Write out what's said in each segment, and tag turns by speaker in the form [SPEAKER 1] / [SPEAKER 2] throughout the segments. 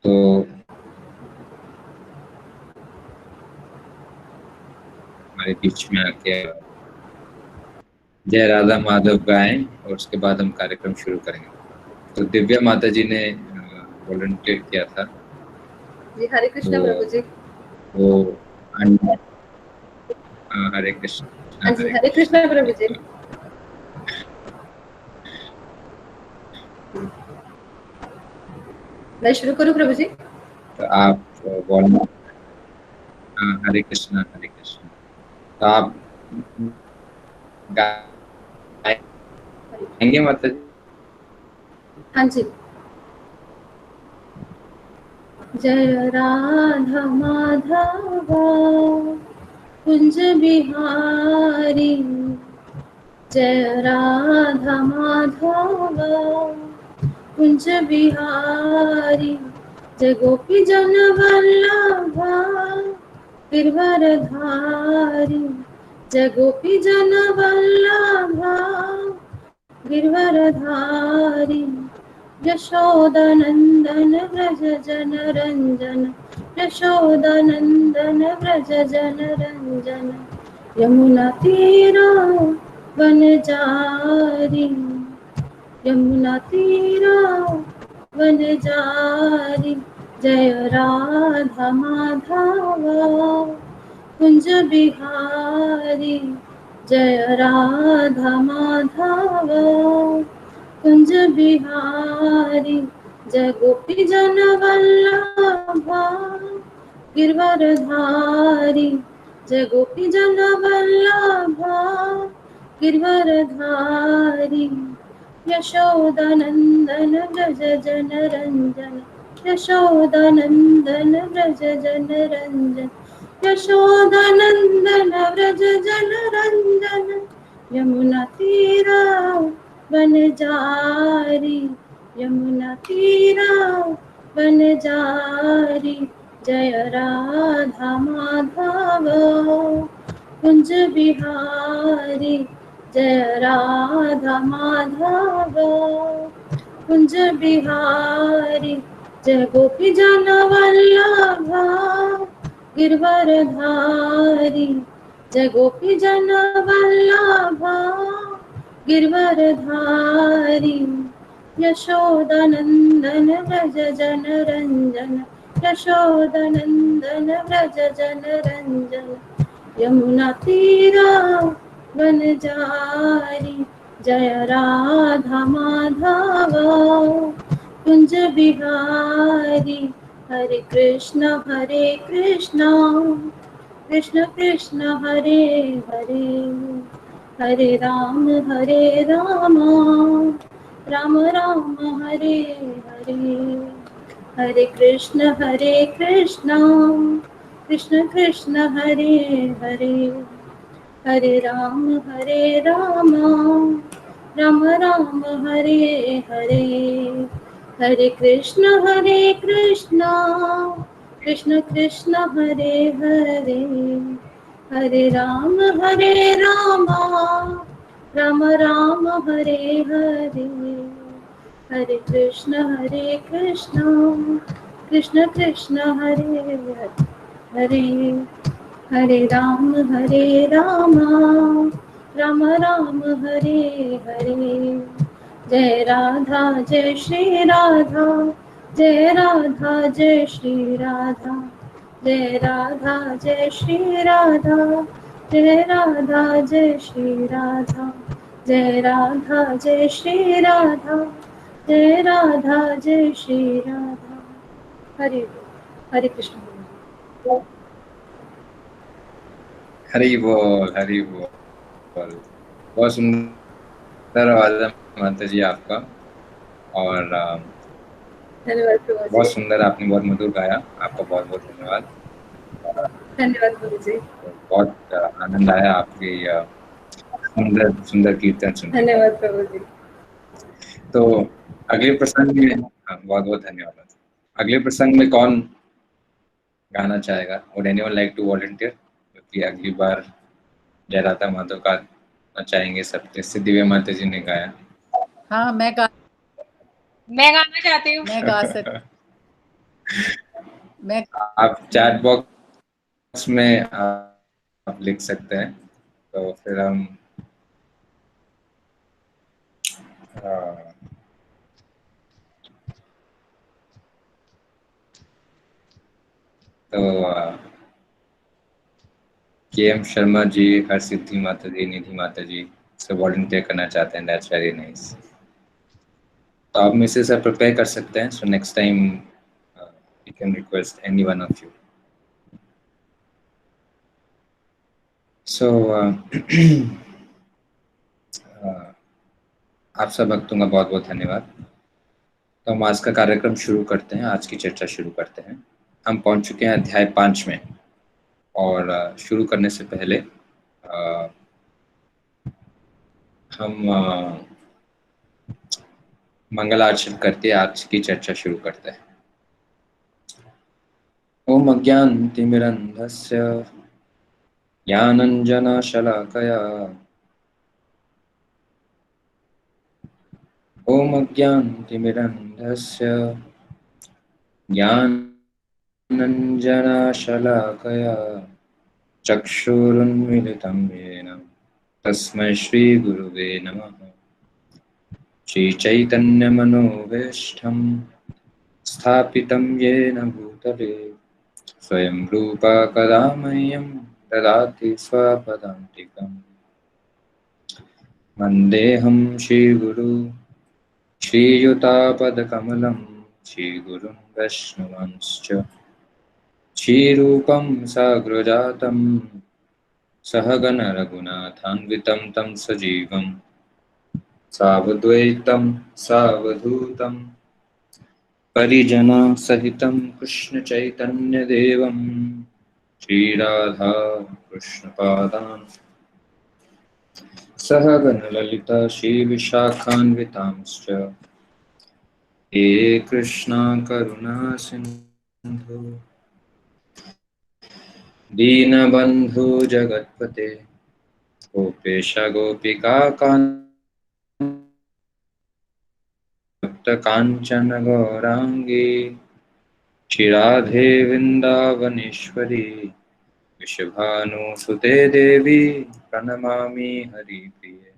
[SPEAKER 1] तो हमारे बीच में आके जय राधा माधव गाएं और उसके बाद हम कार्यक्रम शुरू करेंगे। तो दिव्या माता जी ने वॉलंटियर किया था।
[SPEAKER 2] जी हरे कृष्णा प्रभु जी।
[SPEAKER 1] वो हरे कृष्णा
[SPEAKER 2] हाँ जी
[SPEAKER 1] हरे
[SPEAKER 2] हरे
[SPEAKER 1] कृष्णा।
[SPEAKER 2] कृष्णा प्रभु जी। मैं शुरू करूँ प्रभु जी?
[SPEAKER 1] तो आप हरे कृष्णा हरे कृष्णा। तो आप गाएंगे माता जी?
[SPEAKER 2] हाँ जी। जय राधा माधवा कुंज बिहारी, जय राधा माधवा कुंज बिहारी, जय गोपी जन वल्लभा गिरवरधारी, जय गोपी जन वल्लभा गिरवरधारी, यशोदानंदन व्रज जन रंजन, यशोदानंदन व्रज जन रंजन, यमुना तीरा वनचारी, यमुना तीरा वनचारी, जय राधा माधवा कुंज बिहारी, जय राधा माधवा कुंज बिहारी, जय गोपी जन वल्लभा गिरवरधारी, जय गोपी जन वल्लभा गिरवरधारी, यशोदानंदन व्रज जन रंजन, यशोदानंदन व्रज जन रंजन, यशोदानंदन व्रज जन रंजन, यमुना तीरा वनचारी, यमुना तीरा वनचारी, जय राधा माधवा कुंज बिहारी, जय राधा माधवा कुंज बिहारी, जय गोपी जन वल्लभा गिरवरधारी, जय गोपी जन वल्लभा गिरवरधारी, यशोदानंदन व्रज जन रंजन, यशोदानंदन व्रज जन रंजन, यमुना तीरा वनचारी, जय राधा माधवा कुंज बिहारी, हरे कृष्ण कृष्ण कृष्ण हरे हरे, हरे राम राम राम हरे हरे, हरे कृष्ण कृष्ण कृष्ण हरे हरे, हरे राम राम राम हरे हरे, हरे कृष्ण कृष्ण कृष्ण हरे हरे, हरे राम राम राम हरे हरे, हरे कृष्ण कृष्ण कृष्ण हरे हरे, हरे राम राम राम हरे हरे, जय राधा जय श्री राधा, जय राधा जय श्री राधा, जय राधा जय श्री राधा, जय राधा जय श्री राधा, जय राधा जय श्री राधा, जय राधा जय श्री राधा। हरे हरे कृष्ण।
[SPEAKER 1] हरि बोल हरि बोल। बहुत सुंदर आवाज है माता जी आपका, और
[SPEAKER 2] धन्यवाद प्रभु
[SPEAKER 1] बहुत
[SPEAKER 2] जी।
[SPEAKER 1] सुंदर, आपने बहुत मधुर गाया। आपका बहुत बहुत धन्यवाद।
[SPEAKER 2] धन्यवाद प्रभु जी।
[SPEAKER 1] तो बहुत आनंद आया आपके सुंदर सुंदर कीर्तन सुन के।
[SPEAKER 2] धन्यवाद प्रभु जी।
[SPEAKER 1] तो अगले प्रसंग में बहुत बहुत धन्यवाद। अगले प्रसंग में कौन गाना चाहेगा? Would anyone like to volunteer? क्योंकि अगली बार जय राधा माधव का चाहेंगे सब, जैसे दिव्या माता जी ने गाया।
[SPEAKER 3] हाँ मैं गाना चाहती हूँ।
[SPEAKER 1] मैं गा सकती
[SPEAKER 3] मैं
[SPEAKER 1] आप चैट बॉक्स में आप लिख सकते हैं, तो फिर हम अ, तो KM शर्मा जी, हरसिद्धि माता जी, निधि माता जी से वॉलंटियर करना चाहते हैं। That's very nice. तो आप मुझसे सर प्रिपेयर कर सकते हैं, so next time you can request any one of you. So आप सब भक्तों का बहुत बहुत धन्यवाद। तो हम आज का कार्यक्रम शुरू करते हैं, आज की चर्चा शुरू करते हैं। हम पहुंच चुके हैं अध्याय 5 में, और शुरू करने से पहले हम मंगलाचरण करके आज की चर्चा शुरू करते हैं। ओम अज्ञानतिमिरन्धस्य ज्ञानञ्जनशलाकया ओम अज्ञानतिमिरन्धस्य ज्ञानञ्जनशलाकया चक्षुरुन्मीलितं येन तस्मै श्रीगुरुवे नमः। श्रीचैतन्यमनोभीष्टं स्थापितं येन भूतले स्वयं रूपा कदा मह्यं ददाति स्वपदान्तिकम्। वन्देऽहं श्रीगुरु श्रीयुतापदकमलं श्रीगुरुं वैष्णवांश्च श्रीरूपं साग्रजातं सहगणरघुनाथान्वितं तं सजीवं सावद्वैतं सावधूतं परिजनसहितं कृष्णचैतन्यदेवं श्रीराधा कृष्णपादान् सहगणललिता श्रीविशाखान्वितांश्च हे कृष्णा करुणा सिन्धु दीनबन्धु जगत्पते गोपेश गोपिका काञ्चन गौराङ्गी श्रीराधे वृन्दावनेश्वरी वृषभानुसुते देवी प्रणमामि हरिप्रिये।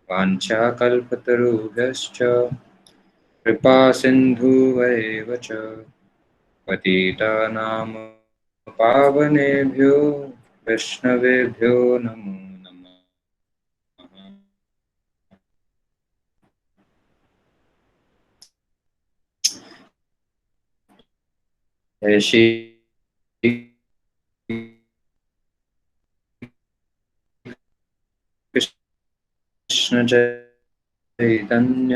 [SPEAKER 1] वाञ्छाकल्पतरुभ्यश्च कृपा सिन्धुवैव च पतितानां पावनेभ्यो वैष्णवेभ्यो नमो नमः। जय श्री कृष्ण चैतन्य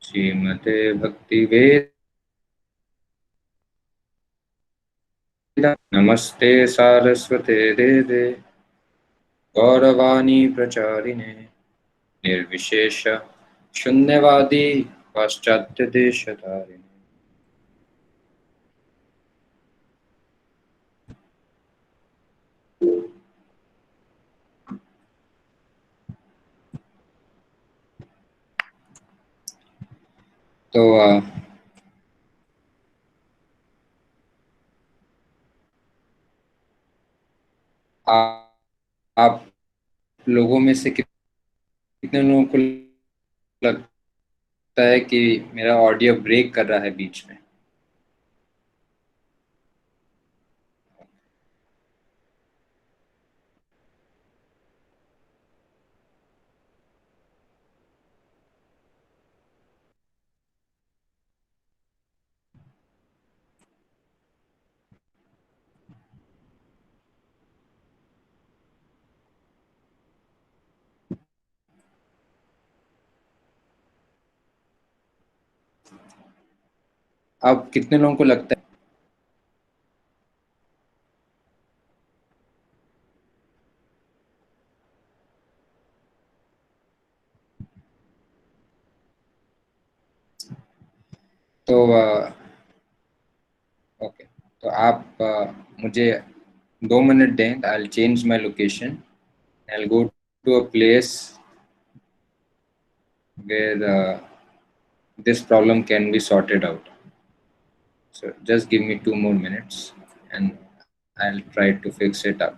[SPEAKER 1] श्रीमते भक्तिवेदांत नमस्ते सारस्वते देवे गौरवाणी प्रचारिणे निर्विशेष शून्यवादी पाश्चात्य देशधारिणे। तो आप लोगों में से कितने लोगों को लगता है कि मेरा ऑडियो ब्रेक कर रहा है बीच में? अब कितने लोगों को लगता है? तो ओके, तो आप मुझे 2 मिनट दें. I'll change my location. I'll go to a place where this problem can be sorted out. So just give me 2 more minutes and I'll try to fix it up.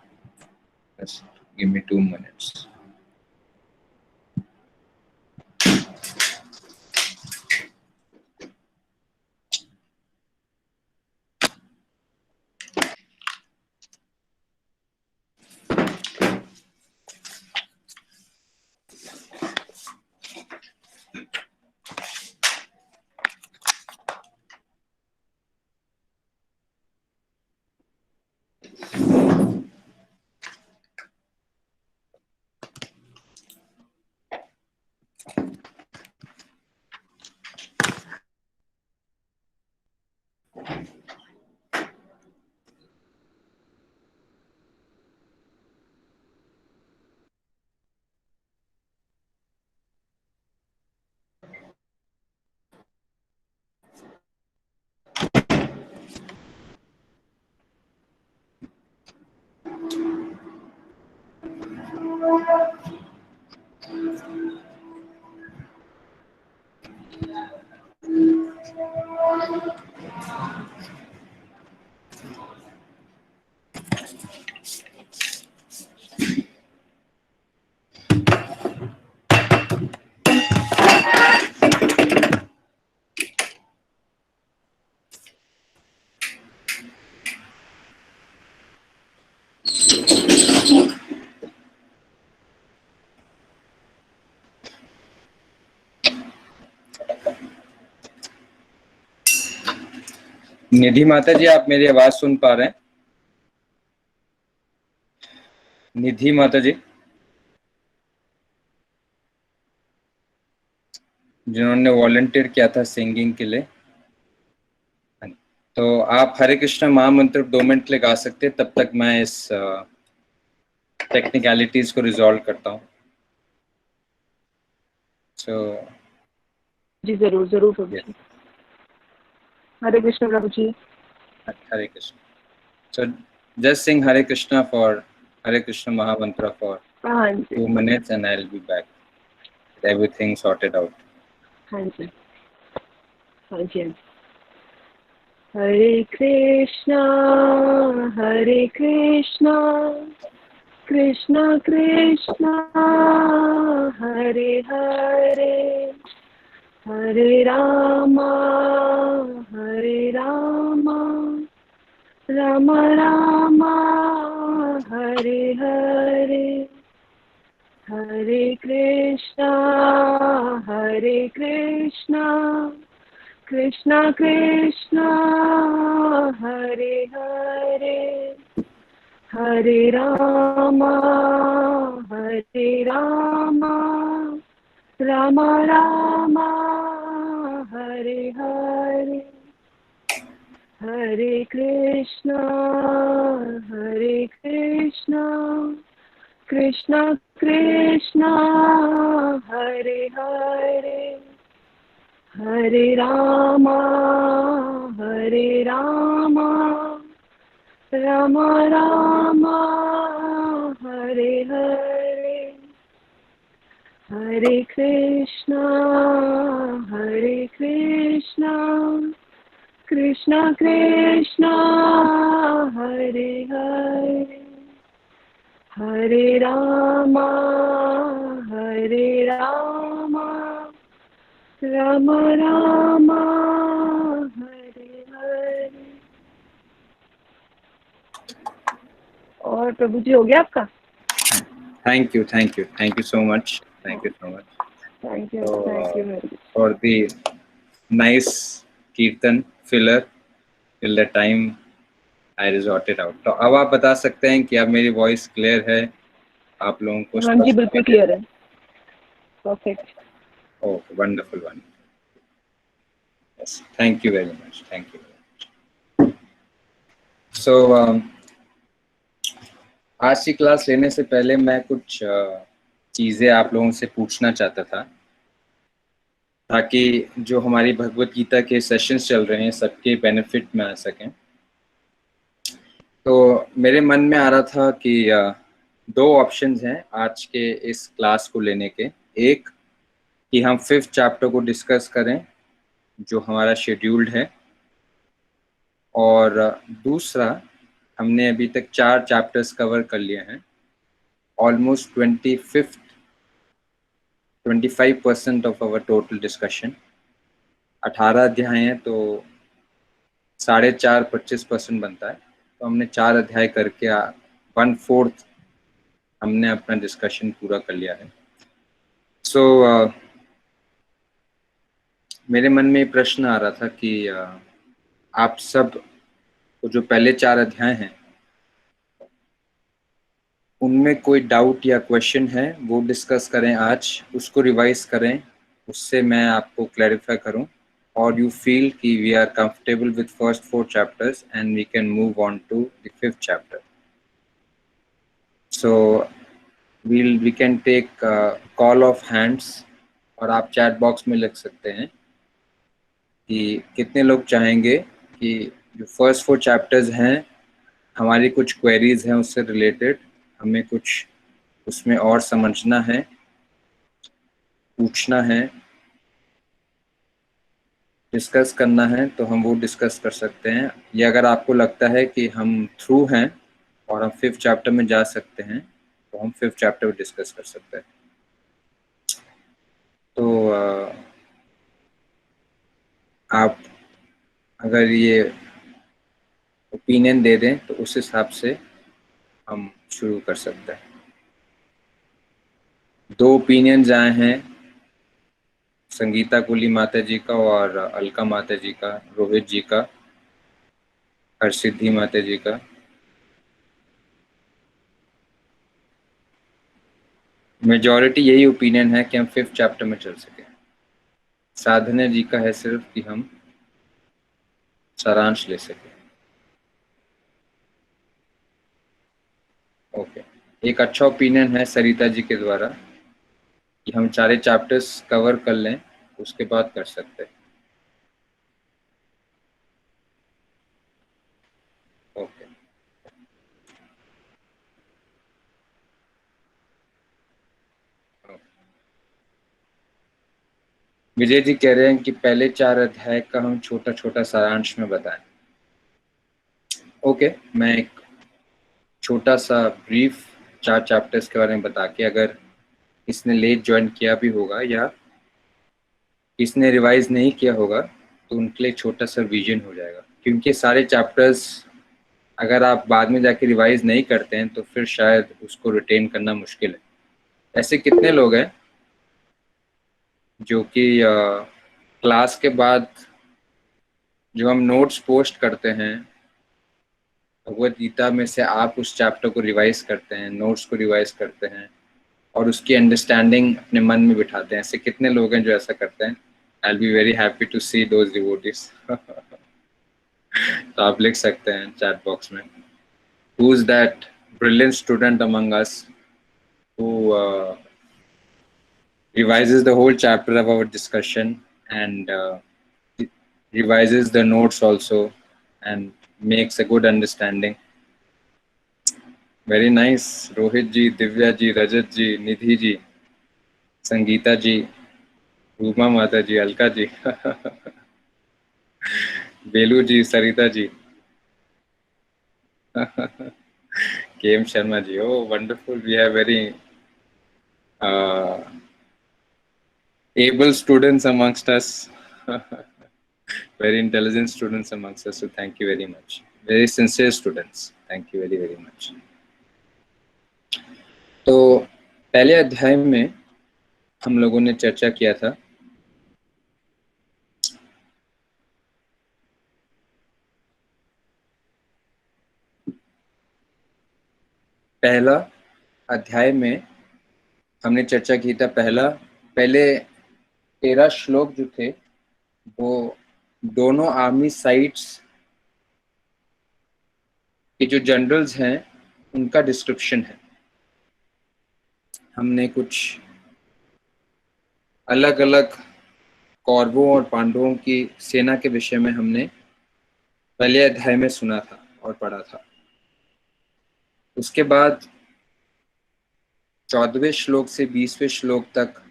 [SPEAKER 1] Just give me 2 minutes. निधि माता जी, आप मेरी आवाज सुन पा रहे हैं? निधि माता जी, जिन्होंने volunteer किया था सिंगिंग के लिए, तो आप हरे कृष्णा महामंत्र 2 मिनट ले गा सकते हैं. तब तक मैं इस टेक्निकलिटीज को रिजॉल्व करता हूँ. सो
[SPEAKER 3] जी जरूर जरूर प्रभु जी. हरे कृष्ण प्रभु जी.
[SPEAKER 1] Hare Krishna. So just sing Hare Krishna for Hare Krishna Mahamantra for
[SPEAKER 3] हाँ जी
[SPEAKER 1] 2 minutes and I'll be back with everything sorted out.
[SPEAKER 3] हाँ जी हाँ जी. हरे कृष्णा कृष्णा कृष्णा हरे हरे हरे रामा राम रामा हरे हरे हरे कृष्णा कृष्णा कृष्णा हरे हरे हरे रामा राम रामा हरे हरे हरे कृष्णा कृष्णा कृष्णा हरे हरे हरे रामा राम रामा हरे हरे हरे कृष्णा कृष्णा कृष्णा हरे हरे हरे रामा राम रामा हरे हरे. और प्रभु जी हो गया आपका?
[SPEAKER 1] Thank you so much. Thank you for the nice kirtan filler till the time I resorted out. तो अब आप बता सकते हैं कि अब मेरी वॉइस क्लियर है आप लोगों को?
[SPEAKER 3] हाँ जी बिल्कुल क्लियर है. Perfect.
[SPEAKER 1] Oh, wonderful. Yes, thank you very much. So आज की क्लास लेने से पहले मैं कुछ चीज़ें आप लोगों से पूछना चाहता था ताकि जो हमारी भगवत गीता के सेशंस चल रहे हैं सबके बेनिफिट में आ सकें. तो मेरे मन में आ रहा था कि दो ऑप्शंस हैं आज के इस क्लास को लेने के। एक कि हम 5th चैप्टर को डिस्कस करें जो हमारा शेड्यूल्ड है, और दूसरा हमने अभी तक 4 चैप्टर्स कवर कर लिए हैं। Almost 25% of our total discussion. 18 अध्याय हैं तो 4.5 25% बनता है। तो हमने 4 अध्याय करके 1/4 हमने अपना डिस्कशन पूरा कर लिया है। सो मेरे मन में प्रश्न आ रहा था कि आप सब को जो पहले 4 अध्याय हैं उनमें कोई डाउट या क्वेश्चन है वो डिस्कस करें आज, उसको रिवाइज करें, उससे मैं आपको क्लैरिफाई करूं, और यू फील कि we are comfortable with first 4 chapters and we can move on to the 5th chapter. So we can take call of hands, और आप चैट बॉक्स में लिख सकते हैं कि कितने लोग चाहेंगे कि जो फर्स्ट 4 चैप्टर्स हैं हमारी कुछ क्वेरीज हैं उससे रिलेटेड, हमें कुछ उसमें और समझना है, पूछना है, डिस्कस करना है, तो हम वो डिस्कस कर सकते हैं। या अगर आपको लगता है कि हम थ्रू हैं और हम 5th चैप्टर में जा सकते हैं तो हम 5th चैप्टर में डिस्कस कर सकते हैं। तो आप अगर ये ओपिनियन दे दें तो उस हिसाब से हम शुरू कर सकते हैं। 2 ओपिनियंस आए हैं, संगीता कुली माता जी का और अलका माता जी का, रोहित जी का, हरसिद्धि माता जी का। मेजॉरिटी यही ओपिनियन है कि हम 5th चैप्टर में चल सके। साधना जी का है सिर्फ कि हम सारांश ले सके। ओके, एक अच्छा ओपिनियन है सरिता जी के द्वारा कि हम 4 चैप्टर्स कवर कर लें, उसके बाद कर सकते हैं। ओके, विजय जी कह रहे हैं कि पहले 4 अध्याय का हम छोटा छोटा सारांश में बताएं। ओके, मैं एक छोटा सा ब्रीफ 4 चैप्टर्स के बारे में बता के, अगर इसने लेट ज्वाइन किया भी होगा या इसने रिवाइज नहीं किया होगा तो उनके लिए छोटा सा विजन हो जाएगा। क्योंकि सारे चैप्टर्स अगर आप बाद में जाके रिवाइज नहीं करते हैं तो फिर शायद उसको रिटेन करना मुश्किल है। ऐसे कितने लोग हैं जो कि क्लास के बाद जो हम नोट्स पोस्ट करते हैं भगवद गीता में से, आप उस चैप्टर को रिवाइज करते हैं, नोट्स को रिवाइज करते हैं और उसकी अंडरस्टैंडिंग अपने मन में बिठाते हैं? ऐसे कितने लोग हैं जो ऐसा करते हैं? I will be very happy to see those devotees. तो आप लिख सकते हैं चैट बॉक्स में, who is that brilliant student among us who revises the whole chapter of our discussion and revises the notes also and makes a good understanding. Very nice. Rohit ji, Divya ji, Rajat ji, Nidhi ji, Sangeeta ji, Uma Mata ji, Alka ji, Belu ji, Sarita ji, KM Sharma ji. Oh, wonderful. We have very able students amongst us. Very intelligent students amongst us. So thank you very much. Very sincere students. Thank you very, very much. तो पहले अध्याय में हम लोगों ने चर्चा किया था पहला अध्याय में हमने चर्चा की था पहले 13 श्लोक जो थे वो दोनों आर्मी साइट्स के जो जनरल्स हैं उनका डिस्क्रिप्शन है। हमने कुछ अलग अलग कौरवों और पांडवों की सेना के विषय में हमने पहले अध्याय में सुना था और पढ़ा था। उसके बाद 14वें श्लोक से 20वें श्लोक तक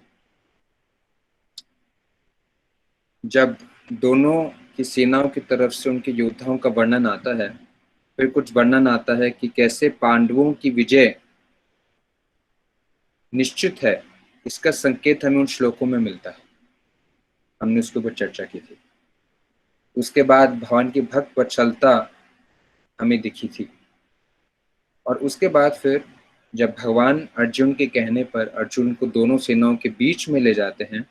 [SPEAKER 1] जब दोनों की सेनाओं की तरफ से उनके योद्धाओं का वर्णन आता है, फिर कुछ वर्णन आता है कि कैसे पांडवों की विजय निश्चित है, इसका संकेत हमें उन श्लोकों में मिलता है। हमने उसके ऊपर चर्चा की थी। उसके बाद भगवान की भक्त वत्सलता हमें दिखी थी, और उसके बाद फिर जब भगवान अर्जुन के कहने पर अर्जुन को दोनों सेनाओं के बीच में ले जाते हैं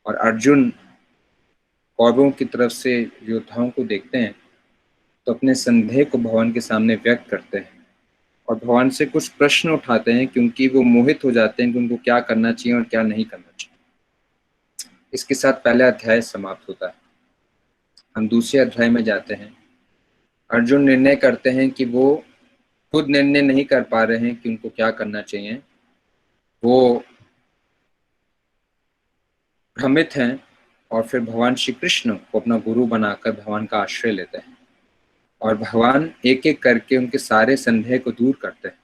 [SPEAKER 1] और अर्जुन कौरवों की तरफ से योद्धाओं को देखते हैं तो अपने संदेह को भगवान के सामने व्यक्त करते हैं और भगवान से कुछ प्रश्न उठाते हैं, क्योंकि वो मोहित हो जाते हैं कि उनको क्या करना चाहिए और क्या नहीं करना चाहिए। इसके साथ पहला अध्याय समाप्त होता है। हम दूसरे अध्याय में जाते हैं। अर्जुन निर्णय करते हैं कि वो खुद निर्णय नहीं कर पा रहे हैं कि उनको क्या करना चाहिए। वो भ्रमित हैं और फिर भगवान श्री कृष्ण को अपना गुरु बनाकर भगवान का आश्रय लेते हैं और भगवान एक एक करके उनके सारे संदेह को दूर करते हैं।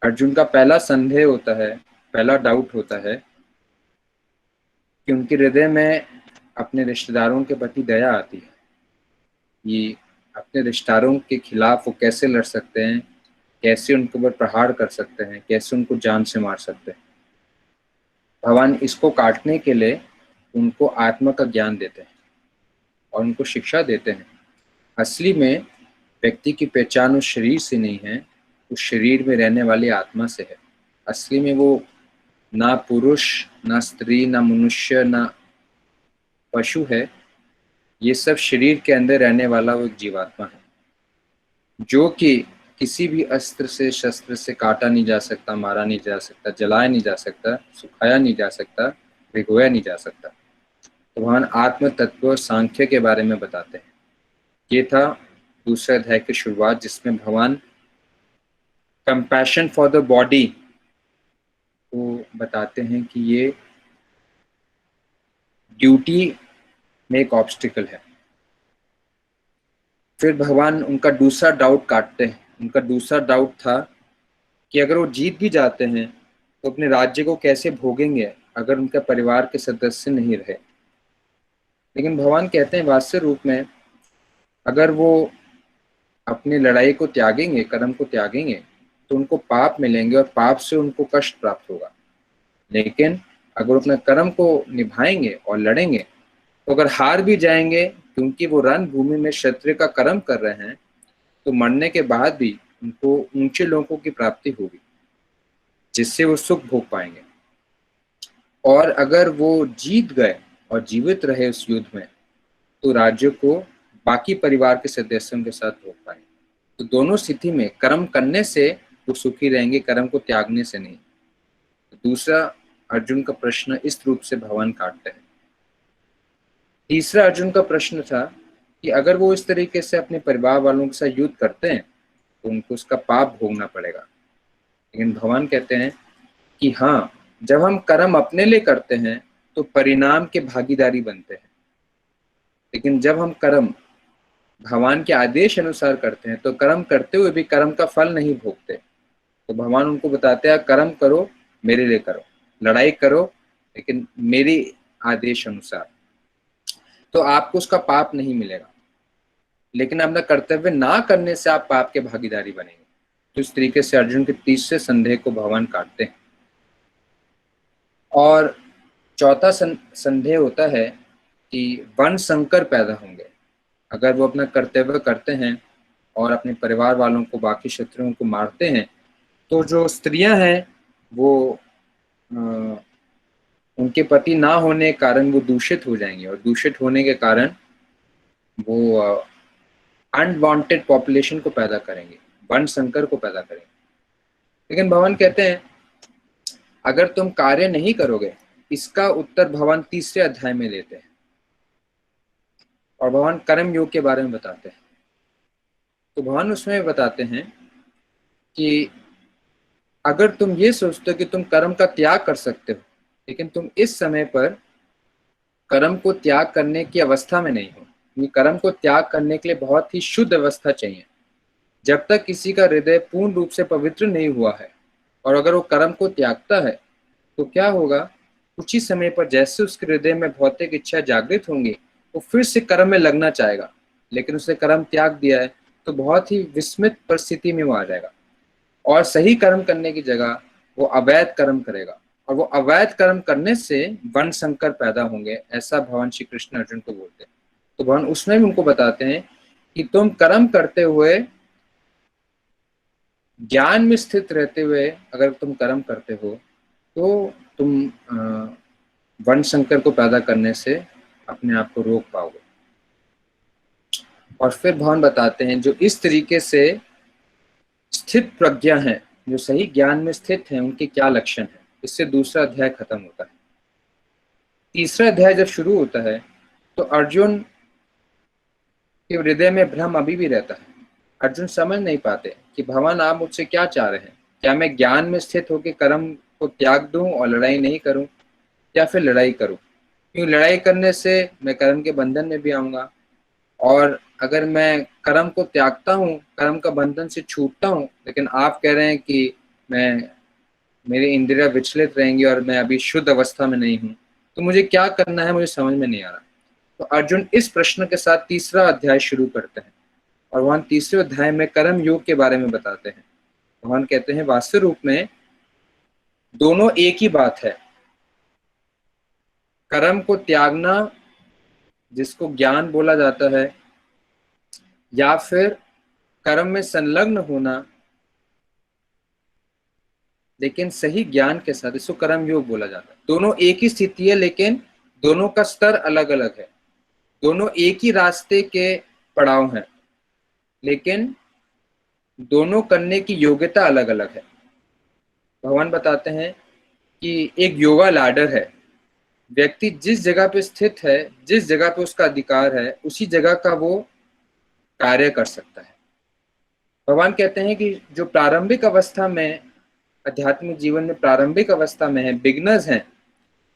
[SPEAKER 1] अर्जुन का पहला संदेह होता है, पहला डाउट होता है कि उनके हृदय में अपने रिश्तेदारों के प्रति दया आती है। ये अपने रिश्तेदारों के खिलाफ वो कैसे लड़ सकते हैं, कैसे उनके ऊपर प्रहार कर सकते हैं, कैसे उनको जान से मार सकते हैं। भगवान इसको काटने के लिए उनको आत्मा का ज्ञान देते हैं और उनको शिक्षा देते हैं। असली में व्यक्ति की पहचान उस शरीर से नहीं है, उस शरीर में रहने वाली आत्मा से है। असली में वो ना पुरुष, ना स्त्री, ना मनुष्य, ना पशु है। ये सब शरीर के अंदर रहने वाला वो एक जीवात्मा है जो कि किसी भी अस्त्र से, शस्त्र से काटा नहीं जा सकता, मारा नहीं जा सकता, जलाया नहीं जा सकता, सुखाया नहीं जा सकता, भिगोया नहीं जा सकता। तो भगवान आत्म तत्व और सांख्य के बारे में बताते हैं। ये था दूसरे अध्याय की शुरुआत, जिसमें भगवान कंपैशन फॉर द बॉडी को बताते हैं कि ये ड्यूटी में एक ऑब्स्टिकल है। फिर भगवान उनका दूसरा डाउट काटते हैं। उनका दूसरा डाउट था कि अगर वो जीत भी जाते हैं तो अपने राज्य को कैसे भोगेंगे अगर उनका परिवार के सदस्य नहीं रहे। लेकिन भगवान कहते हैं वास्तविक रूप में अगर वो अपनी लड़ाई को त्यागेंगे, कर्म को त्यागेंगे, तो उनको पाप मिलेंगे और पाप से उनको कष्ट प्राप्त होगा। लेकिन अगर अपने कर्म को निभाएंगे और लड़ेंगे तो अगर हार भी जाएंगे, क्योंकि वो रणभूमि में क्षत्रिय का कर्म कर रहे हैं, तो मरने के बाद भी उनको ऊंचे लोगों की प्राप्ति होगी जिससे वो सुख भोग पाएंगे। और अगर वो जीत गए और जीवित रहे उस युद्ध में, तो राज्य को बाकी परिवार के सदस्यों के साथ भोग पाएंगे। तो दोनों स्थिति में कर्म करने से वो सुखी रहेंगे, कर्म को त्यागने से नहीं। दूसरा अर्जुन का प्रश्न इस रूप से भगवान काटते हैं। तीसरा अर्जुन का प्रश्न था कि अगर वो इस तरीके से अपने परिवार वालों के साथ युद्ध करते हैं तो उनको उसका पाप भोगना पड़ेगा। लेकिन भगवान कहते हैं कि हाँ, जब हम कर्म अपने लिए करते हैं तो परिणाम के भागीदारी बनते हैं, लेकिन जब हम कर्म भगवान के आदेश अनुसार करते हैं तो कर्म करते हुए भी कर्म का फल नहीं भोगते। तो भगवान उनको बताते हैं कर्म करो, मेरे लिए करो, लड़ाई करो लेकिन मेरी आदेश अनुसार, तो आपको उसका पाप नहीं मिलेगा। लेकिन अपना कर्तव्य ना करने से आप पाप के भागीदारी बनेंगे। तो इस तरीके से अर्जुन के तीसरे संदेह को भगवान काटते हैं। और चौथा संदेह होता है कि वन संकर पैदा होंगे। अगर वो अपना कर्तव्य करते हैं और अपने परिवार वालों को, बाकी शत्रुओं को मारते हैं, तो जो स्त्रियां हैं वो उनके पति ना होने के कारण वो दूषित हो जाएंगे और दूषित होने के कारण वो अनवांटेड पॉपुलेशन को पैदा करेंगे, वर्ण संकर को पैदा करेंगे। लेकिन भगवान कहते हैं अगर तुम कार्य नहीं करोगे, इसका उत्तर भगवान तीसरे अध्याय में लेते हैं और भगवान कर्म योग के बारे में बताते हैं। तो भगवान उसमें बताते हैं कि अगर तुम ये सोचते हो कि तुम कर्म का त्याग कर सकते हो, लेकिन तुम इस समय पर कर्म को त्याग करने की अवस्था में नहीं हो। कर्म को त्याग करने के लिए बहुत ही शुद्ध अवस्था चाहिए। जब तक किसी का हृदय पूर्ण रूप से पवित्र नहीं हुआ है और अगर वो कर्म को त्यागता है तो क्या होगा, कुछ ही समय पर जैसे उसके हृदय में भौतिक इच्छा जागृत होंगी वो फिर से कर्म में लगना चाहेगा, लेकिन उसने कर्म त्याग दिया है तो बहुत ही विस्मित परिस्थिति में वो आ जाएगा और सही कर्म करने की जगह वो अवैध कर्म करेगा और वो अवैध कर्म करने से वन संकर पैदा होंगे, ऐसा भगवान श्री कृष्ण अर्जुन को बोलते हैं। तो भगवान उसमें भी उनको बताते हैं कि तुम कर्म करते हुए ज्ञान में स्थित रहते हुए अगर तुम कर्म करते हो तो तुम वन संकर को पैदा करने से अपने आप को रोक पाओगे। और फिर भगवान बताते हैं जो इस तरीके से स्थित प्रज्ञा है, जो सही ज्ञान में स्थित है, उनके क्या लक्षण है। इससे दूसरा अध्याय खत्म होता है। तीसरा अध्याय जब शुरू होता है तो अर्जुन के हृदय में भ्रम अभी भी रहता है। अर्जुन समझ नहीं पाते कि भगवान आप मुझसे क्या चाह रहे हैं, क्या मैं ज्ञान में स्थित होकर कर्म को त्याग दूं और लड़ाई नहीं करूं, या फिर लड़ाई करूं। क्यों लड़ाई करने से मैं कर्म के बंधन में भी आऊंगा, और अगर मैं कर्म को त्यागता हूं, कर्म का बंधन से छूटता हूं, लेकिन आप कह रहे हैं कि मेरी इंद्रियां विचलित रहेंगी और मैं अभी शुद्ध अवस्था में नहीं हूं, तो मुझे क्या करना है, मुझे समझ में नहीं आ रहा। तो अर्जुन इस प्रश्न के साथ तीसरा अध्याय शुरू करते हैं और वहां तीसरे अध्याय में कर्म योग के बारे में बताते हैं। भगवान कहते हैं वास्तव रूप में दोनों एक ही बात है। कर्म को त्यागना जिसको ज्ञान बोला जाता है, या फिर कर्म में संलग्न होना लेकिन सही ज्ञान के साथ, इसको कर्म योग बोला जाता है। दोनों एक ही स्थिति है लेकिन दोनों का स्तर अलग अलग है। दोनों एक ही रास्ते के पड़ाव हैं लेकिन दोनों करने की योग्यता अलग अलग है। भगवान बताते हैं कि एक योगा लैडर है। व्यक्ति जिस जगह पे स्थित है, जिस जगह पे उसका अधिकार है, उसी जगह का वो कार्य कर सकता है। भगवान कहते हैं कि जो प्रारंभिक अवस्था में, आध्यात्मिक जीवन में प्रारंभिक अवस्था में है, बिगनर्स हैं,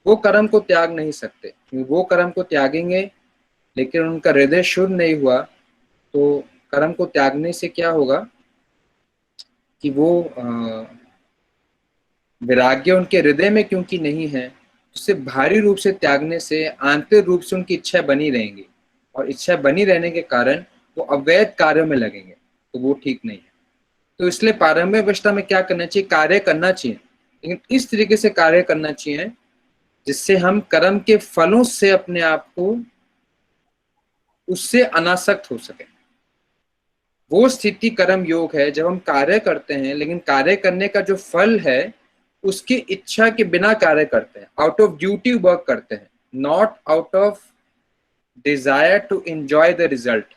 [SPEAKER 1] वो कर्म को त्याग नहीं सकते। वो कर्म को त्यागेंगे लेकिन उनका हृदय शुद्ध नहीं हुआ तो कर्म को त्यागने से क्या होगा कि वो वैराग्य उनके हृदय में क्योंकि नहीं है, उससे भारी रूप से त्यागने से आंतरिक रूप से उनकी इच्छा बनी रहेंगी और इच्छा बनी रहने के कारण वो अवैध कार्यों में लगेंगे, तो वो ठीक नहीं है। तो इसलिए प्रारंभिक अवस्था में क्या करना चाहिए, कार्य करना चाहिए, लेकिन इस तरीके से कार्य करना चाहिए जिससे हम कर्म के फलों से अपने आप को उससे अनासक्त हो सके। वो स्थिति कर्म योग है जब हम कार्य करते हैं लेकिन कार्य करने का जो फल है उसकी इच्छा के बिना कार्य करते हैं, आउट ऑफ ड्यूटी वर्क करते हैं, not out of desire to enjoy the result.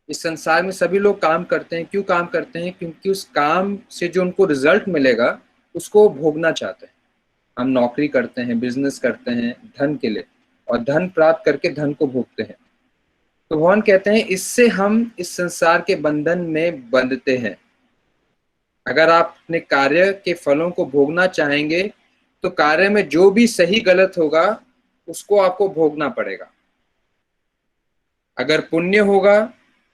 [SPEAKER 1] इस संसार में सभी लोग काम करते हैं, क्यों काम करते हैं, क्योंकि उस काम से जो उनको रिजल्ट मिलेगा उसको भोगना चाहते हैं। हम नौकरी करते हैं, बिजनेस करते हैं धन के लिए, और धन प्राप्त करके धन को भोगते हैं। तो भगवान कहते हैं इससे हम इस संसार के बंधन में बंधते हैं। अगर आप अपने कार्य के फलों को भोगना चाहेंगे तो कार्य में जो भी सही गलत होगा उसको आपको भोगना पड़ेगा। अगर पुण्य होगा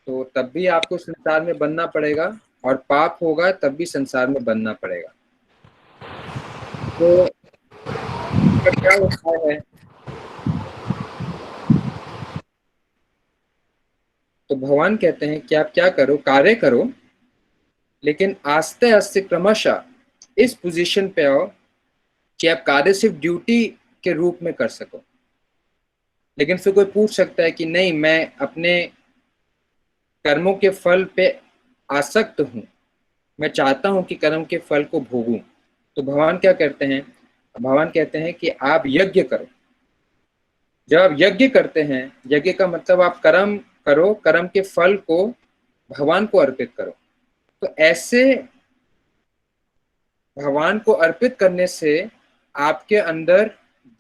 [SPEAKER 1] तो तब भी आपको संसार में बनना पड़ेगा, और पाप होगा तब भी संसार में बनना पड़ेगा। तो क्या उपाय है? तो भगवान कहते हैं कि आप क्या करो, कार्य करो, लेकिन आस्ते आस्ते क्रमशः इस पोजीशन पे आओ कि आप कार्य सिर्फ ड्यूटी के रूप में कर सको। लेकिन फिर कोई पूछ सकता है कि नहीं, मैं अपने कर्मों के फल पे आसक्त हूं, मैं चाहता हूं कि कर्म के फल को भोगूं। तो भगवान क्या करते हैं, भगवान कहते हैं कि आप यज्ञ करो। जब आप यज्ञ करते हैं, यज्ञ का मतलब आप कर्म करो, कर्म के फल को भगवान को अर्पित करो। तो ऐसे भगवान को अर्पित करने से आपके अंदर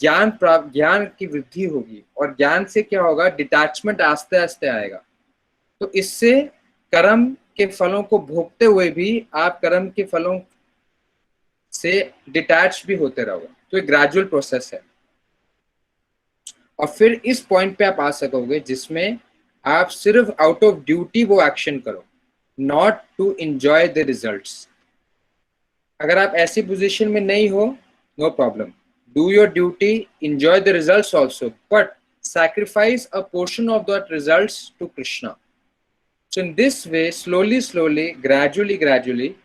[SPEAKER 1] ज्ञान की वृद्धि होगी, और ज्ञान से क्या होगा, डिटैचमेंट आस्ते आस्ते आएगा। तो इससे कर्म के फलों को भोगते हुए भी आप कर्म के फलों से डिटैच भी होते रहोगे। तो एक ग्रेजुअल प्रोसेस है, और फिर इस पॉइंट पे आप आ सकोगे जिसमें आप सिर्फ आउट ऑफ ड्यूटी वो एक्शन करो, not to enjoy the results. अगर आप ऐसी पोजीशन में नहीं हो, no problem, do your duty, enjoy the results also, but sacrifice a portion of that results to Krishna. So in this way, slowly, gradually,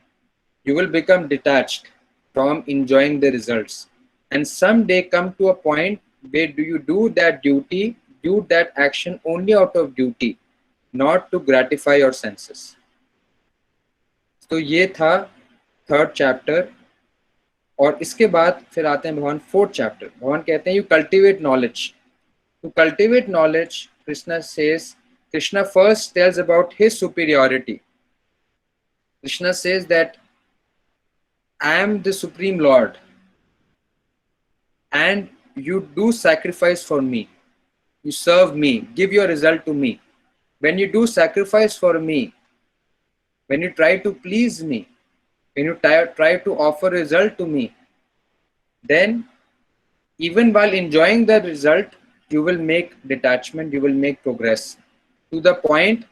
[SPEAKER 1] you will become detached from enjoying the results, and someday come to a point where do you do that duty, do that action only out of duty, not to gratify your senses. तो ये था third chapter. और इसके बाद फिर आते हैं भगवान फोर्थ चैप्टर। भगवान कहते हैं you cultivate knowledge. To cultivate knowledge, Krishna first tells about his superiority. Krishna says that I am the Supreme Lord and you do sacrifice for me. You serve me, give your result to me. When you do sacrifice for me, when you try to please me, when you try to offer result to me, then even while enjoying the result, you will make detachment, you will make progress to the point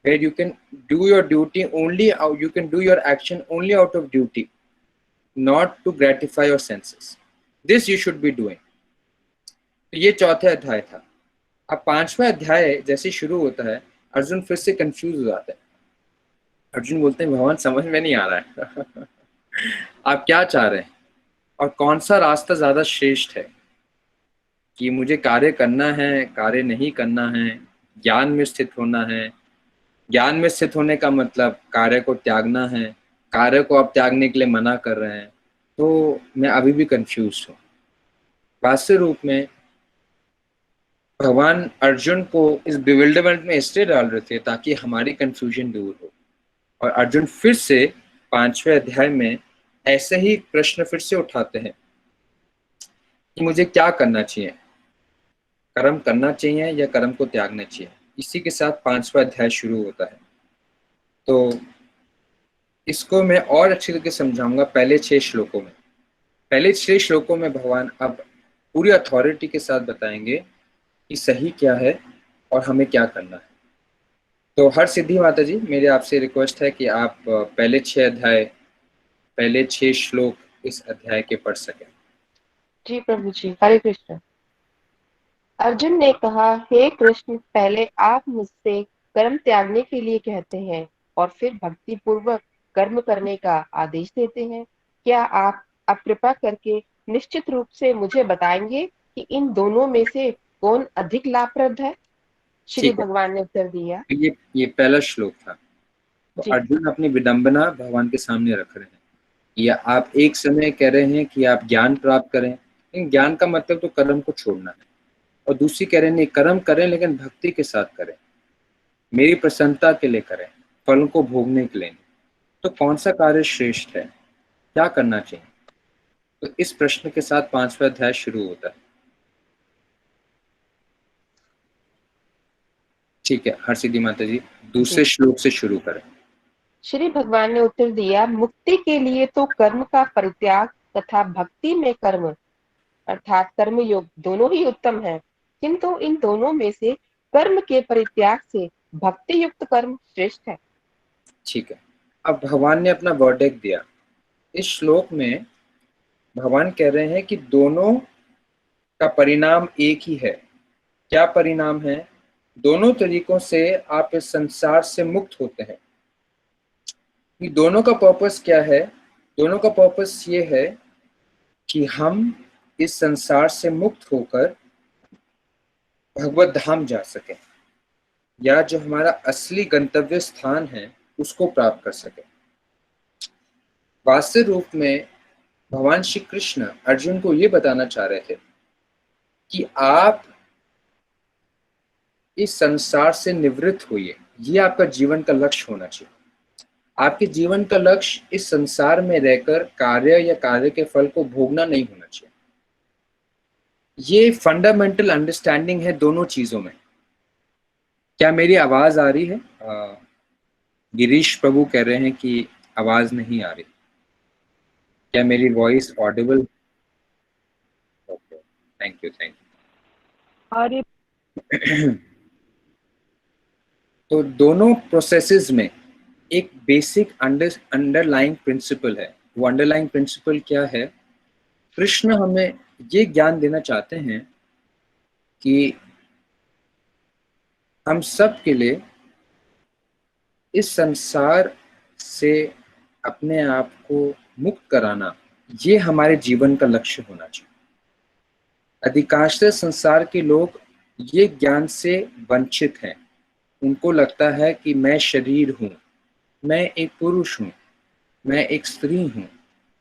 [SPEAKER 1] where you can do your duty only, you can do your action only out of duty, not to gratify your senses. This you should be doing. तो ये चौथा अध्याय था। अब पांचवा अध्याय जैसे शुरू होता है, अर्जुन फिर से कंफ्यूज हो जाता है। अर्जुन बोलते हैं भगवान समझ में नहीं आ रहा है आप क्या चाह रहे हैं और कौन सा रास्ता ज्यादा श्रेष्ठ है, कि मुझे कार्य करना है, कार्य नहीं करना है, ज्ञान में स्थित होना है। ज्ञान में स्थित होने का मतलब कार्य को त्यागना है, कार्य को आप त्यागने के लिए मना कर रहे हैं। तो मैं अभी भी कंफ्यूज हूँ। वास्तविक रूप में भगवान अर्जुन को इस बिविल्डरमेंट में इसलिए डाल रहे थे ताकि हमारी कंफ्यूजन दूर हो। और अर्जुन फिर से पांचवें अध्याय में ऐसे ही प्रश्न फिर से उठाते हैं कि मुझे क्या करना चाहिए, कर्म करना चाहिए या कर्म को त्यागना चाहिए। इसी के साथ पांचवा अध्याय शुरू होता है। तो इसको मैं और अच्छी तरीके से समझाऊंगा पहले 6 श्लोकों में। पहले 6 श्लोकों में भगवान अब पूरी अथॉरिटी के साथ बताएंगे कि सही क्या है और हमें क्या करना है। तो हर सिद्धि माता जी, मेरी आपसे रिक्वेस्ट है कि आप पहले 6 श्लोक इस अध्याय के पढ़ सकें।
[SPEAKER 3] जी प्रभु जी, हरे कृष्ण। अर्जुन ने कहा, हे कृष्ण, पहले आप मुझसे कर्म त्यागने के लिए कहते हैं और फिर भक्ति पूर्वक कर्म करने का आदेश देते हैं। क्या आप अब कृपा करके निश्चित रूप से मुझे बताएंगे कि इन दोनों में से कौन अधिक लाभप्रद है? श्री
[SPEAKER 1] ठीक है,
[SPEAKER 3] भगवान ने उत्तर दिया,
[SPEAKER 1] ये पहला श्लोक था। तो
[SPEAKER 3] जी
[SPEAKER 1] अर्जुन अपनी विडंबना भगवान के सामने रख रहे हैं। या आप एक समय कह रहे हैं कि आप ज्ञान प्राप्त करें, लेकिन ज्ञान का मतलब तो कर्म को छोड़ना है। और दूसरी कह रहे हैं नहीं, कर्म करें लेकिन भक्ति के साथ करें, मेरी प्रसन्नता के लिए करें, फल को भोगने के लिए नहीं। तो कौन सा कार्य श्रेष्ठ है, क्या करना चाहिए? तो इस प्रश्न के साथ पांचवा अध्याय शुरू होता है। ठीक है हरसिद्धि माता जी, दूसरे श्लोक से शुरू करें।
[SPEAKER 3] श्री भगवान ने उत्तर दिया, मुक्ति के लिए तो कर्म का परित्याग तथा भक्ति में कर्म अर्थात कर्म योग दोनों ही उत्तम है, किंतु इन दोनों में से कर्म के परित्याग से भक्ति युक्त कर्म श्रेष्ठ है।
[SPEAKER 1] ठीक है, अब भगवान ने अपना वर्डिक्ट दिया। इस श्लोक में भगवान कह रहे हैं कि दोनों का परिणाम एक ही है। क्या परिणाम है? दोनों तरीकों से आप इस संसार से मुक्त होते हैं। कि दोनों का पर्पस क्या है? दोनों का पर्पस ये है कि हम इस संसार से मुक्त होकर भगवत धाम जा सकें, या जो हमारा असली गंतव्य स्थान है उसको प्राप्त कर सकें। वास्तविक रूप में भगवान श्री कृष्ण अर्जुन को ये बताना चाह रहे थे कि आप इस संसार से निवृत्त होइए, ये आपका जीवन का लक्ष्य होना चाहिए। आपके जीवन का लक्ष्य इस संसार में रहकर कार्य या कार्य के फल को भोगना नहीं होना चाहिए। ये फंडामेंटल अंडरस्टैंडिंग है दोनों चीजों में। क्या मेरी आवाज आ रही है? गिरीश प्रभु कह रहे हैं कि आवाज नहीं आ रही। क्या मेरी voice Audible? Okay, thank you.
[SPEAKER 3] अरे
[SPEAKER 1] तो दोनों प्रोसेसेस में एक बेसिक अंडरलाइंग प्रिंसिपल है। वो अंडरलाइंग प्रिंसिपल क्या है? कृष्ण हमें ये ज्ञान देना चाहते हैं कि हम सब के लिए इस संसार से अपने आप को मुक्त कराना, ये हमारे जीवन का लक्ष्य होना चाहिए। अधिकांश संसार के लोग ये ज्ञान से वंचित हैं। उनको लगता है कि मैं शरीर हूँ, मैं एक पुरुष हूँ, मैं एक स्त्री हूँ।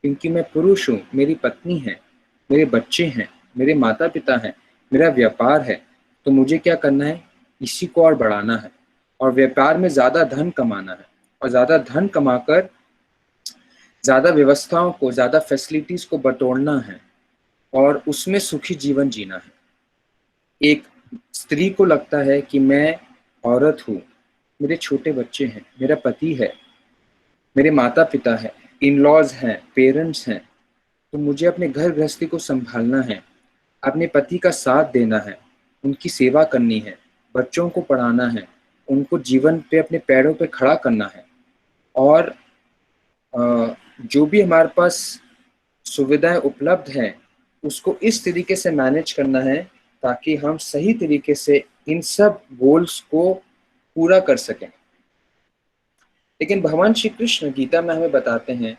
[SPEAKER 1] क्योंकि मैं पुरुष हूँ, मेरी पत्नी है, मेरे बच्चे हैं, मेरे माता पिता हैं, मेरा व्यापार है, तो मुझे क्या करना है? इसी को और बढ़ाना है, और व्यापार में ज़्यादा धन कमाना है, और ज़्यादा धन कमाकर ज़्यादा व्यवस्थाओं को, ज़्यादा फैसिलिटीज़ को बटोरना है, और उसमें सुखी जीवन जीना है। एक स्त्री को लगता है कि मैं औरत हूँ, मेरे छोटे बच्चे हैं, मेरा पति है, मेरे माता पिता है, इन लॉज हैं, पेरेंट्स हैं, तो मुझे अपने घर गृहस्थी को संभालना है, अपने पति का साथ देना है, उनकी सेवा करनी है, बच्चों को पढ़ाना है, उनको जीवन पे अपने पैरों पे खड़ा करना है, और जो भी हमारे पास सुविधाएं उपलब्ध हैं उसको इस तरीके से मैनेज करना है ताकि हम सही तरीके से इन सब गोल्स को पूरा कर सकें। लेकिन भगवान श्री कृष्ण गीता में हमें बताते हैं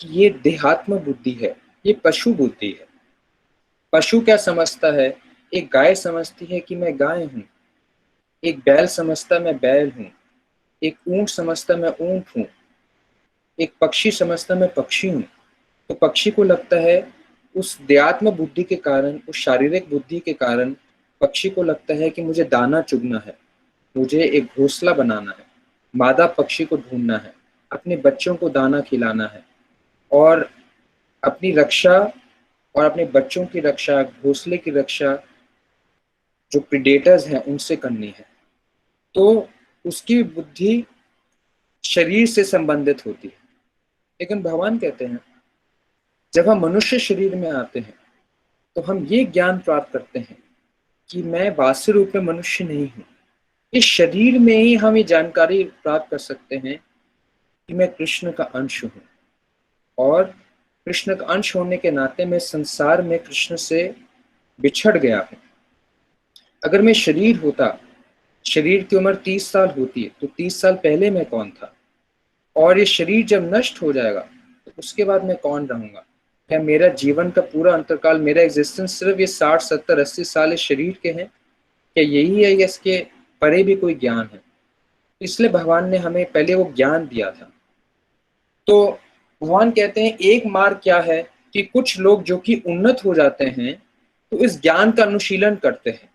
[SPEAKER 1] कि ये देहात्म बुद्धि है, ये पशु बुद्धि है। पशु क्या समझता है? एक गाय समझती है कि मैं गाय हूँ, एक बैल समझता मैं बैल हूँ, एक ऊंट समझता मैं ऊंट हूँ, एक पक्षी समझता मैं पक्षी हूँ। तो पक्षी को लगता है, उस देहात्म बुद्धि के कारण, उस शारीरिक बुद्धि के कारण पक्षी को लगता है कि मुझे दाना चुगना है, मुझे एक घोंसला बनाना है, मादा पक्षी को ढूंढना है, अपने बच्चों को दाना खिलाना है, और अपनी रक्षा और अपने बच्चों की रक्षा, घोंसले की रक्षा जो प्रीडेटर्स हैं उनसे करनी है। तो उसकी बुद्धि शरीर से संबंधित होती है। लेकिन भगवान कहते हैं जब हम मनुष्य शरीर में आते हैं तो हम ये ज्ञान प्राप्त करते हैं कि मैं वास्तविक रूप में मनुष्य नहीं हूँ। इस शरीर में ही हम ये जानकारी प्राप्त कर सकते हैं कि मैं कृष्ण का अंश हूँ, और कृष्ण का अंश होने के नाते मैं संसार में कृष्ण से बिछड़ गया हूँ। अगर मैं शरीर होता, शरीर की उम्र 30 साल होती है, तो 30 साल पहले मैं कौन था, और ये शरीर जब नष्ट हो जाएगा तो उसके बाद मैं कौन रहूंगा? क्या मेरा जीवन का पूरा अंतरकाल, मेरा एग्जिस्टेंस सिर्फ ये 60, 70, 80 साल इस शरीर के हैं? क्या यही है, या इसके परे भी कोई ज्ञान है? इसलिए भगवान ने हमें पहले वो ज्ञान दिया था। तो भगवान कहते हैं एक मार्ग क्या है कि कुछ लोग जो कि उन्नत हो जाते हैं तो इस ज्ञान का अनुशीलन करते हैं,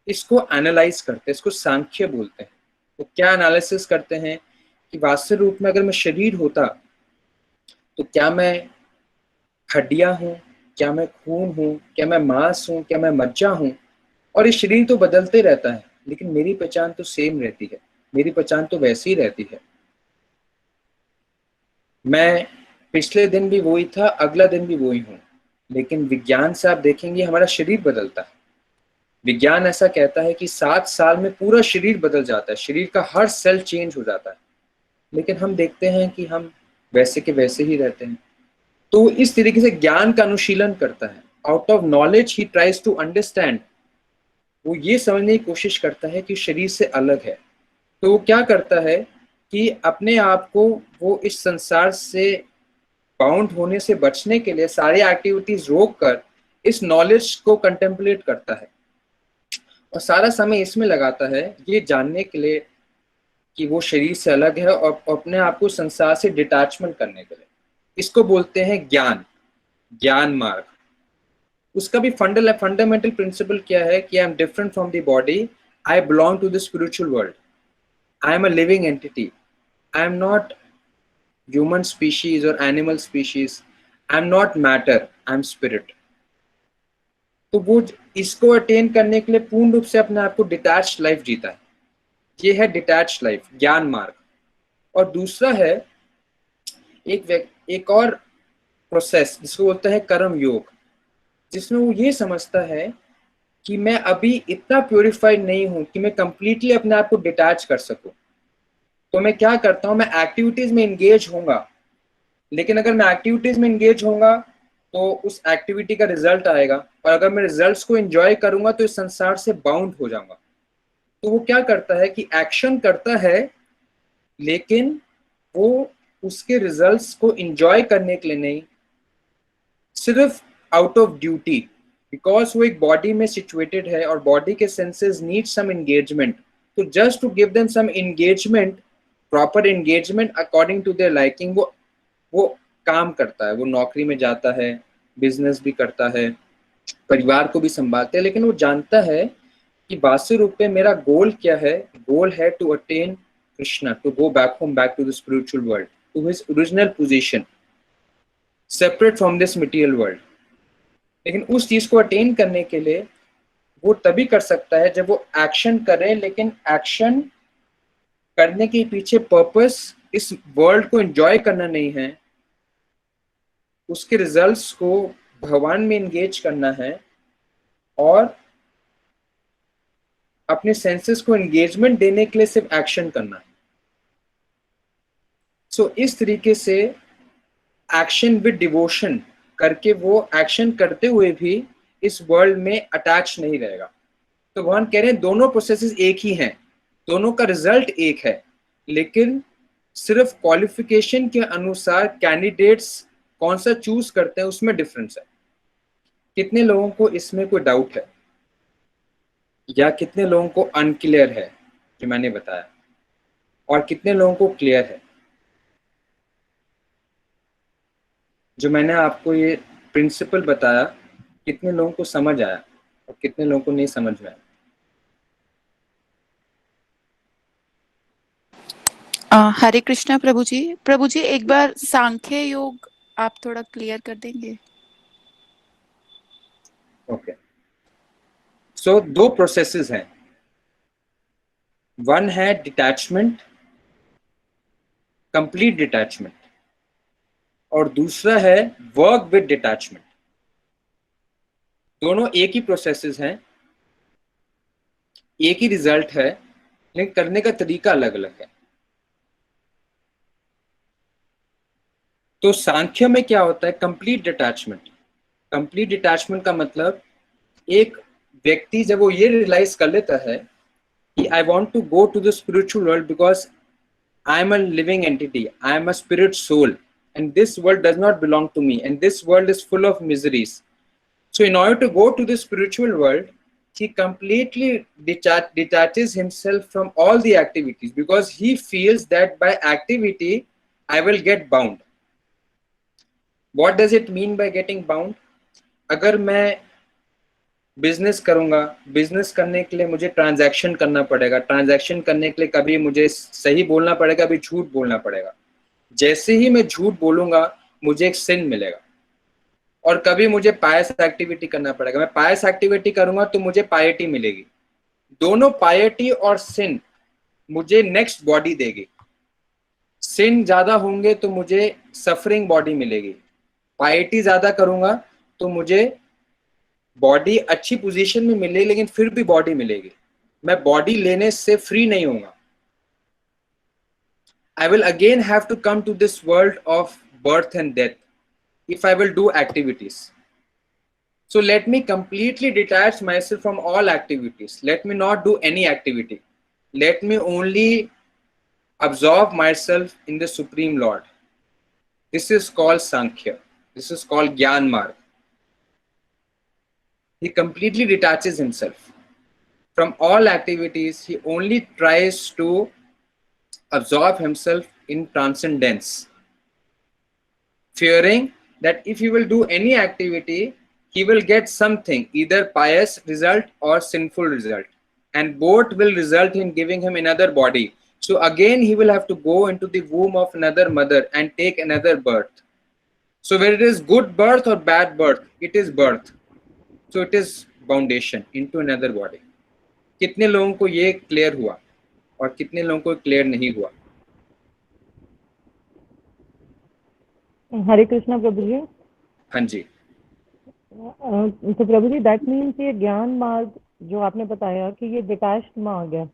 [SPEAKER 1] इसको एनालाइज करते हैं, इसको सांख्य बोलते हैं। तो क्या एनालिसिस करते हैं कि वास्तविक रूप में अगर मैं शरीर होता तो क्या मैं हड्डियां हूँ, क्या मैं खून हूँ, क्या मैं मांस हूँ, क्या मैं मज्जा हूँ? और ये शरीर तो बदलते रहता है, लेकिन मेरी पहचान तो सेम रहती है, मेरी पहचान तो वैसी ही रहती है। मैं पिछले दिन भी वही था, अगला दिन भी वही हूँ। लेकिन विज्ञान से आप देखेंगे हमारा शरीर बदलता है। विज्ञान ऐसा कहता है कि 7 साल में पूरा शरीर बदल जाता है, शरीर का हर सेल चेंज हो जाता है। लेकिन हम देखते हैं कि हम वैसे के वैसे ही रहते हैं। तो इस तरीके से ज्ञान का अनुशीलन करता है। Out of knowledge he tries to understand. वो ये समझने की कोशिश करता है कि शरीर से अलग है। तो वो क्या करता है कि अपने आप को वो इस संसार से बाउंड होने से बचने के लिए सारी एक्टिविटीज रोक कर इस नॉलेज को कंटेम्पलेट करता है, और सारा समय इसमें लगाता है ये जानने के लिए कि वो शरीर से अलग है, और अपने आप को संसार से डिटैचमेंट करने के लिए। इसको बोलते हैं ज्ञान, ज्ञान मार्ग। उसका भी फंडामेंटल प्रिंसिपल क्या है कि I am different from the body, I belong to the spiritual world, I am a living entity, I am not human species और animal species, I am not matter, I am spirit. तो वो इसको attain करने के लिए पूर्ण रूप से अपने आप को डिटैच्ड लाइफ जीता है। ये है डिटैच्ड लाइफ, ज्ञान मार्ग। और दूसरा है एक और प्रोसेस जिसको बोलते हैं कर्म योग, जिसमें वो ये समझता है कि मैं अभी इतना प्योरीफाइड नहीं हूं कि मैं कंप्लीटली अपने आप को डिटैच कर सकूं, तो मैं क्या करता हूं, मैं एक्टिविटीज में इंगेज होऊंगा। लेकिन अगर मैं एक्टिविटीज में इंगेज होऊंगा तो उस एक्टिविटी का रिजल्ट आएगा, और अगर मैं रिजल्ट्स को एंजॉय करूंगा तो इस संसार से बाउंड हो जाऊंगा। तो वो क्या करता है कि एक्शन करता है, लेकिन वो उसके रिजल्ट्स को एंजॉय करने के लिए नहीं, सिर्फ आउट ऑफ ड्यूटी, बिकॉज वो एक बॉडी में सिचुएटेड है और बॉडी के सेंसेस नीड सम एंगेजमेंट। तो just to give them some engagement, proper engagement according to their liking, वो काम करता है, वो नौकरी में जाता है, बिजनेस भी करता है, परिवार को भी संभालते हैं, लेकिन वो जानता है कि बासी रूप में मेरा गोल क्या है। गोल है to attain Krishna, to go back home, back to the spiritual world, to his original position, separate from this material world. लेकिन उस चीज को अटेन करने के लिए वो तभी कर सकता है जब वो एक्शन करे, लेकिन एक्शन करने के पीछे पर्पस इस वर्ल्ड को एंजॉय करना नहीं है, उसके रिजल्ट्स को भगवान में एंगेज करना है और अपने सेंसेस को एंगेजमेंट देने के लिए सिर्फ एक्शन करना है। सो इस तरीके से एक्शन विद डिवोशन करके वो एक्शन करते हुए भी इस वर्ल्ड में अटैच नहीं रहेगा। तो भगवान कह रहे हैं दोनों प्रोसेसेस एक ही हैं, दोनों का रिजल्ट एक है, लेकिन सिर्फ क्वालिफिकेशन के अनुसार कैंडिडेट्स कौन सा चूज करते हैं उसमें डिफरेंस है। कितने लोगों को इसमें कोई डाउट है, या कितने लोगों को अनक्लियर है जो मैंने बताया, और कितने लोगों को क्लियर है जो मैंने आपको ये प्रिंसिपल बताया, कितने लोगों को समझ आया और कितने लोगों को नहीं समझ में आया?
[SPEAKER 4] हरे कृष्णा प्रभु जी। प्रभु जी एक बार सांख्य योग आप थोड़ा क्लियर कर देंगे?
[SPEAKER 1] ओके, सो दो प्रोसेसेस हैं, वन है डिटैचमेंट, कंप्लीट डिटैचमेंट, और दूसरा है वर्क विद डिटैचमेंट। दोनों एक ही प्रोसेसेस हैं, एक ही रिजल्ट है, लेकिन करने का तरीका अलग अलग है। तो सांख्य में क्या होता है, कंप्लीट डिटैचमेंट। कंप्लीट डिटैचमेंट का मतलब एक व्यक्ति जब वो ये रियलाइज कर लेता है कि I want to go to the spiritual world because I am a living entity, I am a spirit soul, and this world does not belong to me, and this world is full of miseries. So in order to go to the spiritual world, he completely detaches himself from all the activities, because he feels that by activity I will get bound. What does it mean by getting bound? अगर मैं business करूंगा, business करने के लिए मुझे transaction करना पड़ेगा, transaction करने के लिए कभी मुझे सही बोलना पड़ेगा, कभी झूठ बोलना पड़ेगा। जैसे ही मैं झूठ बोलूंगा मुझे एक सिन मिलेगा, और कभी मुझे पायस एक्टिविटी करना पड़ेगा, मैं पायस एक्टिविटी करूंगा तो मुझे पायटी मिलेगी। दोनों पायटी और सिन मुझे नेक्स्ट बॉडी देगी। सिन ज्यादा होंगे तो मुझे सफरिंग बॉडी मिलेगी, पायटी ज्यादा करूंगा तो मुझे बॉडी अच्छी पोजीशन में मिलेगी, लेकिन फिर भी बॉडी मिलेगी, मैं बॉडी लेने से फ्री नहीं होऊंगा। I will again have to come to this world of birth and death if I will do activities. So let me completely detach myself from all activities. Let me not do any activity. Let me only absorb myself in the Supreme Lord. This is called Sankhya. This is called Gyan Marg. He completely detaches himself from all activities. He only tries to absorb himself in transcendence, fearing that if he will do any activity, he will get something, either pious result or sinful result, and both will result in giving him another body. So again he will have to go into the womb of another mother and take another birth. So whether it is good birth or bad birth, it is birth. So it is foundation into another body. कितने लोगों को ये clear हुआ और कितने लोगों को clear नहीं हुआ?
[SPEAKER 5] हरे कृष्णा प्रभु जी।
[SPEAKER 1] हाँ जी।
[SPEAKER 5] तो प्रभु जी दैट मीन्स ये ज्ञान मार्ग जो आपने बताया कि ये डिटैच्ड मार्ग है।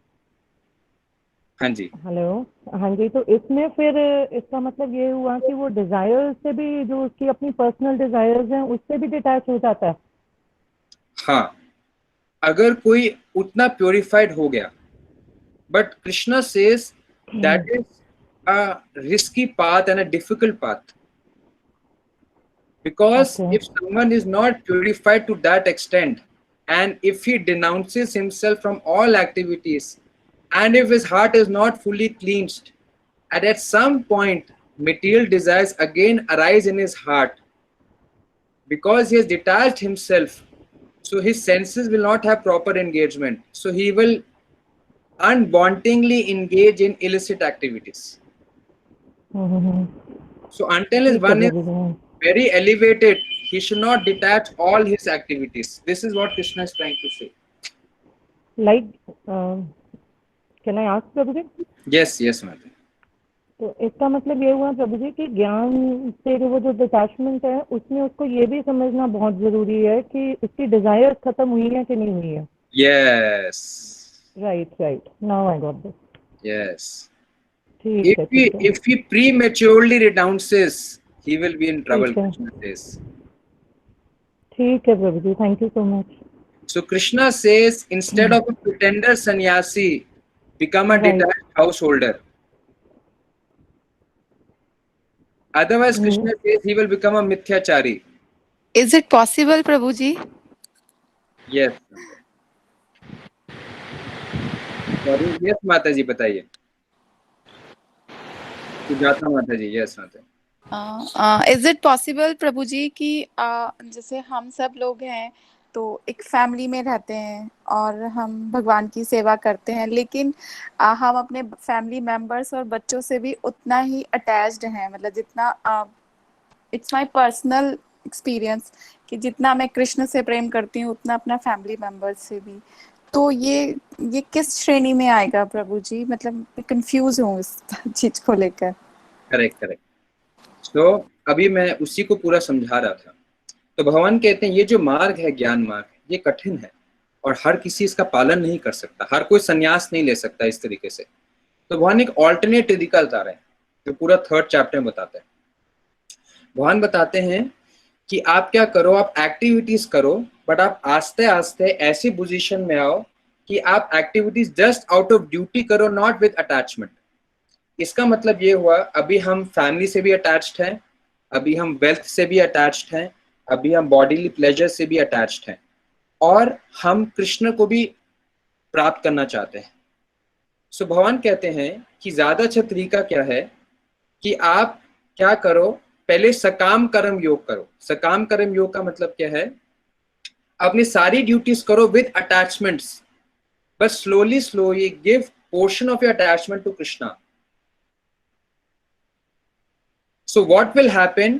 [SPEAKER 1] हाँ जी,
[SPEAKER 5] हेलो, हाँ जी, तो इसमें फिर इसका मतलब ये हुआ कि वो डिजायर से भी, जो उसकी अपनी पर्सनल डिजायर्स हैं, उससे भी डिटैच हो जाता है।
[SPEAKER 1] हाँ, अगर कोई उतना प्योरिफाइड हो गया, but Krishna says that is a risky path and a difficult path, because
[SPEAKER 5] okay,
[SPEAKER 1] if someone is not purified to that extent, and if he denounces himself from all activities, and if his heart is not fully cleansed, and at some point material desires again arise in his heart, because he has detached himself, so his senses will not have proper engagement, so he will unwantingly engage in illicit activities. So until
[SPEAKER 5] ठीक है
[SPEAKER 1] one is
[SPEAKER 5] Prabhu ji.
[SPEAKER 1] very elevated, he should not detach all his activities. This is what Krishna is trying to say.
[SPEAKER 5] Like can I ask Prabhu ji?
[SPEAKER 1] Yes, yes, Mother.
[SPEAKER 5] तो इसका मतलब ये हुआ प्रभु जी कि ज्ञान से जो वो जो डिटैचमेंट है, उसमें उसको ये भी समझना बहुत जरूरी है कि उसकी डिजायर खत्म हुई है कि नहीं हुई है।
[SPEAKER 1] Yes,
[SPEAKER 5] right right, now I got this.
[SPEAKER 1] yes.
[SPEAKER 5] ठीक है ठीक है
[SPEAKER 1] If he prematurely renounces, he will be in trouble,
[SPEAKER 5] ठीक है
[SPEAKER 1] Krishna says.
[SPEAKER 5] ठीक है प्रभु जी, thank you so much.
[SPEAKER 1] So Krishna says, instead of a pretender sannyasi, become a
[SPEAKER 5] right,
[SPEAKER 1] detached householder. Otherwise, Krishna says he will become a mithyachari.
[SPEAKER 4] Is it possible, Prabhuji?
[SPEAKER 1] Yes. Sorry. Yes, माता जी बताइए। सुजाता माता जी, yes माता जी।
[SPEAKER 4] Is it possible प्रभु जी कि जैसे हम सब लोग हैं तो एक फैमिली में रहते हैं और हम भगवान की सेवा करते हैं, लेकिन हम अपने फैमिली मेंबर्स और बच्चों से भी उतना ही अटैच्ड हैं, मतलब जितना इट्स माय पर्सनल एक्सपीरियंस कि जितना मैं कृष्ण से प्रेम करती हूँ उतना अपना फैमिली मेंबर्स से भी। तो ये किस श्रेणी में आएगा प्रभु जी? मतलब मैं कंफ्यूज हूँ इस चीज को लेकर।
[SPEAKER 1] Correct correct. तो अभी मैं उसी को पूरा समझा रहा था। तो भगवान कहते हैं ये जो मार्ग है, ज्ञान मार्ग, ये कठिन है और हर किसी इसका पालन नहीं कर सकता, हर कोई संन्यास नहीं ले सकता इस तरीके से। तो भगवान एक ऑल्टरनेट तरीका बता रहे हैं जो पूरा 3rd चैप्टर में बताते हैं। भगवान बताते हैं कि आप क्या करो, आप एक्टिविटीज करो, बट आप आस्ते आस्ते ऐसी पोजीशन में आओ कि आप activities just out of duty करो, नॉट विद अटैचमेंट। इसका मतलब ये हुआ, अभी हम फैमिली से भी अटैच्ड हैं, अभी हम वेल्थ से भी अटैच्ड हैं, अभी हम बॉडीली प्लेजर से भी अटैच्ड हैं, और हम कृष्ण को भी प्राप्त करना चाहते हैं। सो भगवान कहते हैं कि ज्यादा अच्छा तरीका क्या है कि आप क्या करो, पहले सकाम कर्म योग करो। सकाम कर्म योग का मतलब क्या है? अपनी सारी ड्यूटीज करो with attachments, but slowly slowly give portion of your attachment to Krishna. So what will happen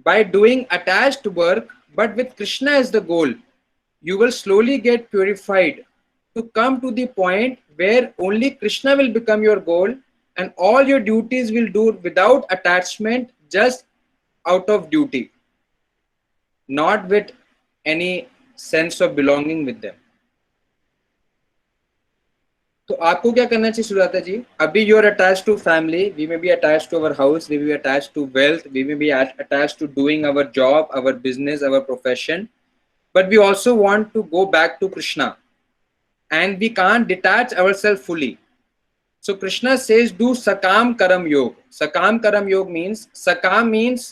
[SPEAKER 1] by doing attached work but with Krishna as the goal? You will slowly get purified to come to the point where only Krishna will become your goal and all your duties will do without attachment, just out of duty, not with any sense of belonging with them. तो आपको क्या करना चाहिए सुजाता जी? अभी you are attached to family, we may be attached to our house, we may be attached to wealth, we may be attached to doing our job, our business, our profession, but we also want to go back to Krishna and we can't detach ourselves fully. So Krishna says do sakam karam yog. Sakam karam yog means, sakam means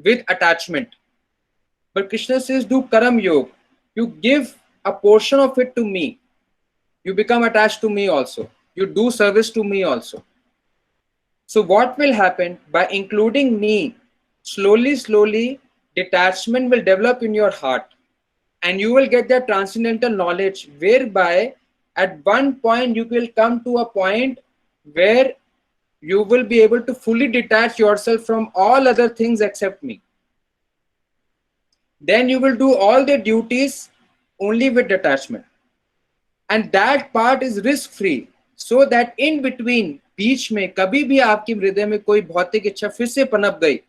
[SPEAKER 1] with attachment, but Krishna says do karam yog. You give a portion of it to me, you become attached to me also, you do service to me also. So what will happen? By including me, slowly slowly detachment will develop in your heart and you will get that transcendental knowledge whereby at one point you will come to a point where you will be able to fully detach yourself from all other things except me. Then you will do all the duties only with detachment, and that part is risk free, so that in between, बीच में कभी भी आपकी हृदय में कोई भौतिक इच्छा फिर से पनप गई,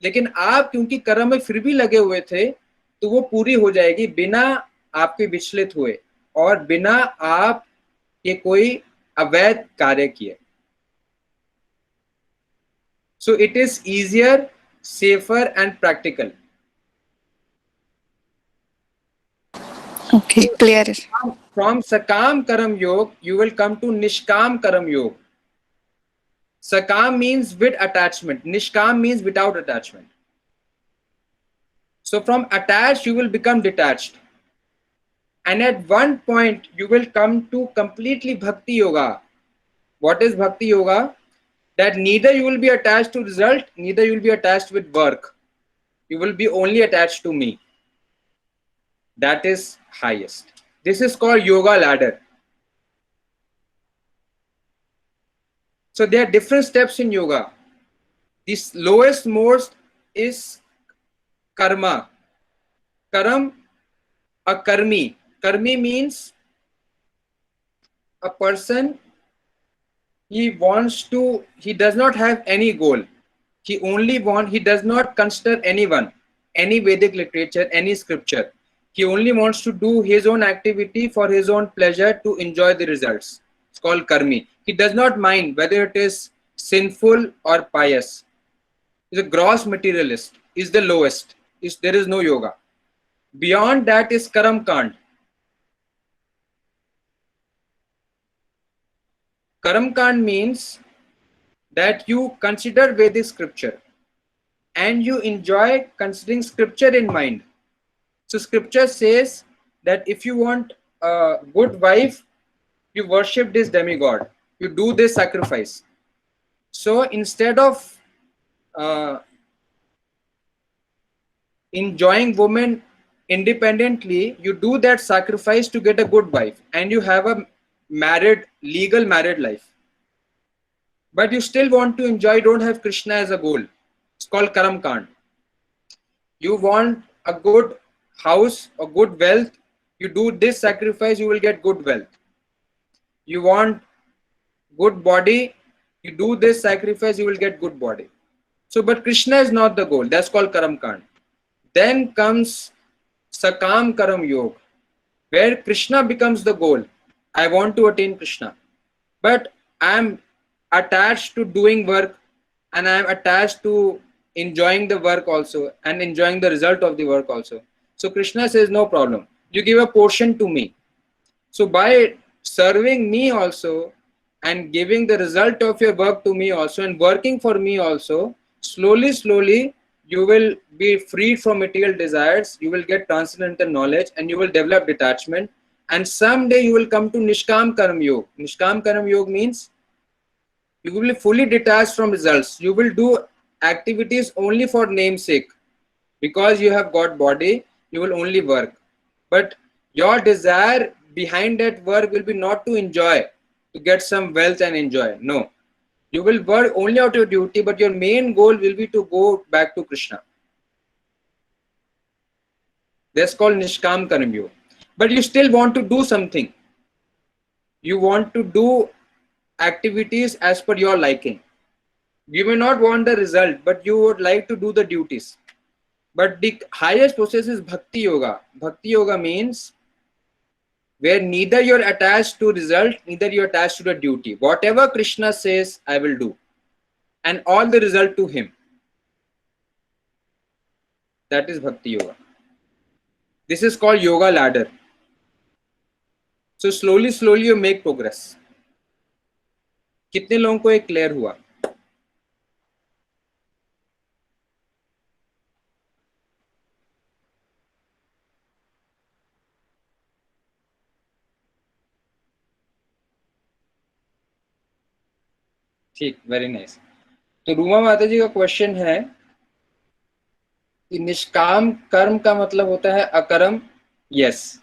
[SPEAKER 1] लेकिन आप क्योंकि कर्म में फिर भी लगे हुए थे, तो वो पूरी हो जाएगी बिना आपके विचलित हुए और बिना आप के कोई अवैध कार्य किए. So it is easier, safer and practical.
[SPEAKER 4] Okay, clear.
[SPEAKER 1] From Sakam Karam Yog, you will come to Nishkam Karam Yog. Sakam means with attachment. Nishkam means without attachment. So from attached, you will become detached. And at one point, you will come to completely Bhakti Yoga. What is Bhakti Yoga? That neither you will be attached to result, neither you will be attached with work. You will be only attached to me. That is highest. This is called yoga ladder. So there are different steps in yoga. This lowest most is karma. Karam, a karmi. Karmi means a person, he does not have any goal. He does not consider anyone, any Vedic literature, any scripture. He only wants to do his own activity for his own pleasure to enjoy the results. It's called karmi. He does not mind whether it is sinful or pious. He's a gross materialist, is the lowest. There is no yoga. Beyond that is Karam Kand. Karam Kand means that you consider Vedic scripture and you enjoy considering scripture in mind. So scripture says that if you want a good wife, you worship this demigod, you do this sacrifice. So instead of enjoying women independently, you do that sacrifice to get a good wife and you have a legal married life. But you still want to enjoy, don't have Krishna as a goal. It's called Karam Kand. You want a good house, a good wealth, you do this sacrifice, you will get good wealth. You want good body, you do this sacrifice, you will get good body. So, but Krishna is not the goal. That's called Karam Kand. Then comes Sakam Karam Yoga, where Krishna becomes the goal. I want to attain Krishna, but I am attached to doing work and I am attached to enjoying the work also and enjoying the result of the work also. So Krishna says, no problem. You give a portion to me. So by serving me also and giving the result of your work to me also and working for me also, slowly, you will be freed from material desires, you will get transcendental knowledge and you will develop detachment. And someday you will come to Nishkam Karam Yoga. Nishkam Karam Yoga means you will be fully detached from results. You will do activities only for namesake. Because you have got body, you will only work. But your desire behind that work will be not to enjoy, to get some wealth and enjoy. No. You will work only out of duty, but your main goal will be to go back to Krishna. That's called Nishkam Karam Yoga. But you still want to do something. You want to do activities as per your liking. You may not want the result, but you would like to do the duties. But the highest process is Bhakti Yoga. Bhakti Yoga means where neither you're attached to result, neither you're attached to the duty. Whatever Krishna says, I will do. And all the result to him. That is Bhakti Yoga. This is called Yoga Ladder. So slowly you make progress. कितने लोगों को ये clear हुआ? ठीक, very nice. तो रूमा माता जी का question है कि निष्काम कर्म का मतलब होता है अकर्म. यस.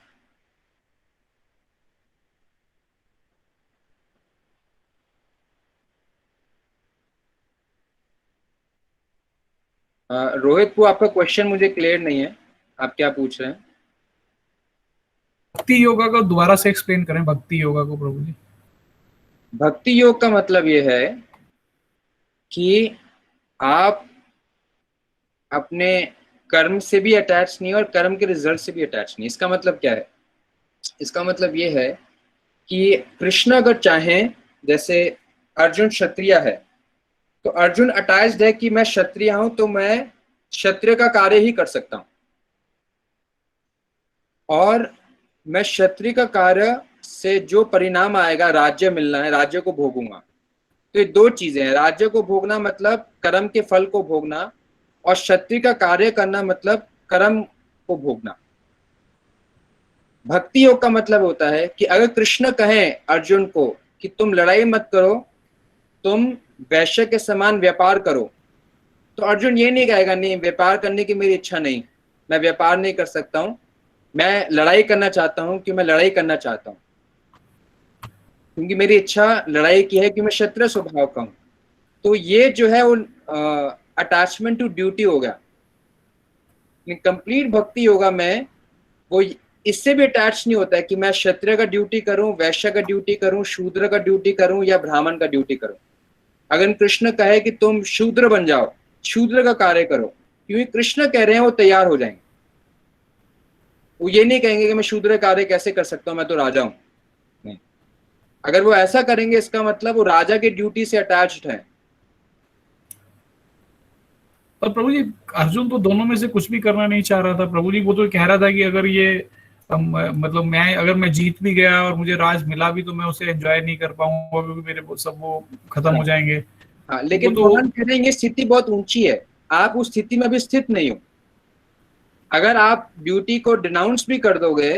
[SPEAKER 1] रोहित को आपका क्वेश्चन मुझे क्लियर नहीं है. आप क्या पूछ रहे हैं?
[SPEAKER 6] भक्ति योगा को दोबारा से एक्सप्लेन करें. भक्ति योगा को प्रभु जी.
[SPEAKER 1] भक्ति योग का मतलब ये है कि आप अपने कर्म से भी अटैच नहीं है और कर्म के रिजल्ट से भी अटैच नहीं। इसका मतलब क्या है? इसका मतलब ये है कि कृष्ण अगर चाहें, जैसे अर्जुन क्षत्रिय है तो अर्जुन अटैच्ड है कि मैं क्षत्रिय हूं तो मैं क्षत्रिय का कार्य ही कर सकता हूं, और मैं क्षत्रिय का कार्य से जो परिणाम आएगा, राज्य मिलना है, राज्य को भोगूंगा। तो ये दो चीजें हैं, राज्य को भोगना मतलब कर्म के फल को भोगना, और क्षत्रिय का कार्य करना मतलब कर्म को भोगना। भक्ति योग का मतलब होता है कि अगर कृष्ण कहें अर्जुन को कि तुम लड़ाई मत करो, तुम वैश्य के समान व्यापार करो, तो अर्जुन ये नहीं कहेगा नहीं व्यापार करने की मेरी इच्छा नहीं, मैं व्यापार नहीं कर सकता हूं, मैं लड़ाई करना चाहता हूं कि मैं लड़ाई करना चाहता हूं, क्योंकि मेरी इच्छा लड़ाई की है कि मैं क्षत्रिय स्वभाव का हूं। तो ये जो है वो अटैचमेंट टू ड्यूटी हो गया। कंप्लीट भक्ति योगा में वो इससे भी अटैच नहीं होता है कि मैं क्षत्रिय का ड्यूटी करूं, वैश्य का ड्यूटी करूं, शूद्र का ड्यूटी करूं या ब्राह्मण का ड्यूटी करूं। अगर कृष्ण कहे कि तुम शूद्र बन जाओ, शूद्र का कार्य करो, क्योंकि कृष्ण कह रहे हैं वो तैयार हो जाएंगे। वो ये नहीं कहेंगे कि मैं शूद्र कार्य कैसे कर सकता हूं, मैं तो राजा हूं। नहीं, अगर वो ऐसा करेंगे इसका मतलब वो राजा की ड्यूटी से अटैच्ड है।
[SPEAKER 6] पर प्रभु जी अर्जुन तो दोनों में से कुछ भी करना नहीं चाह रहा था प्रभु जी। वो तो कह रहा था कि अगर ये मतलब मैं जीत भी गया और मुझे राज मिला भी तो मैं उसे एंजॉय नहीं कर पाऊंगा क्योंकि मेरे सब वो खत्म हो जाएंगे।
[SPEAKER 1] हाँ, लेकिन
[SPEAKER 6] तो
[SPEAKER 1] भगवान कह रहे हैं ये स्थिति बहुत ऊंची है, आप उस स्थिति में भी स्थित नहीं हो। अगर आप ड्यूटी को डिनाउंस भी कर दोगे,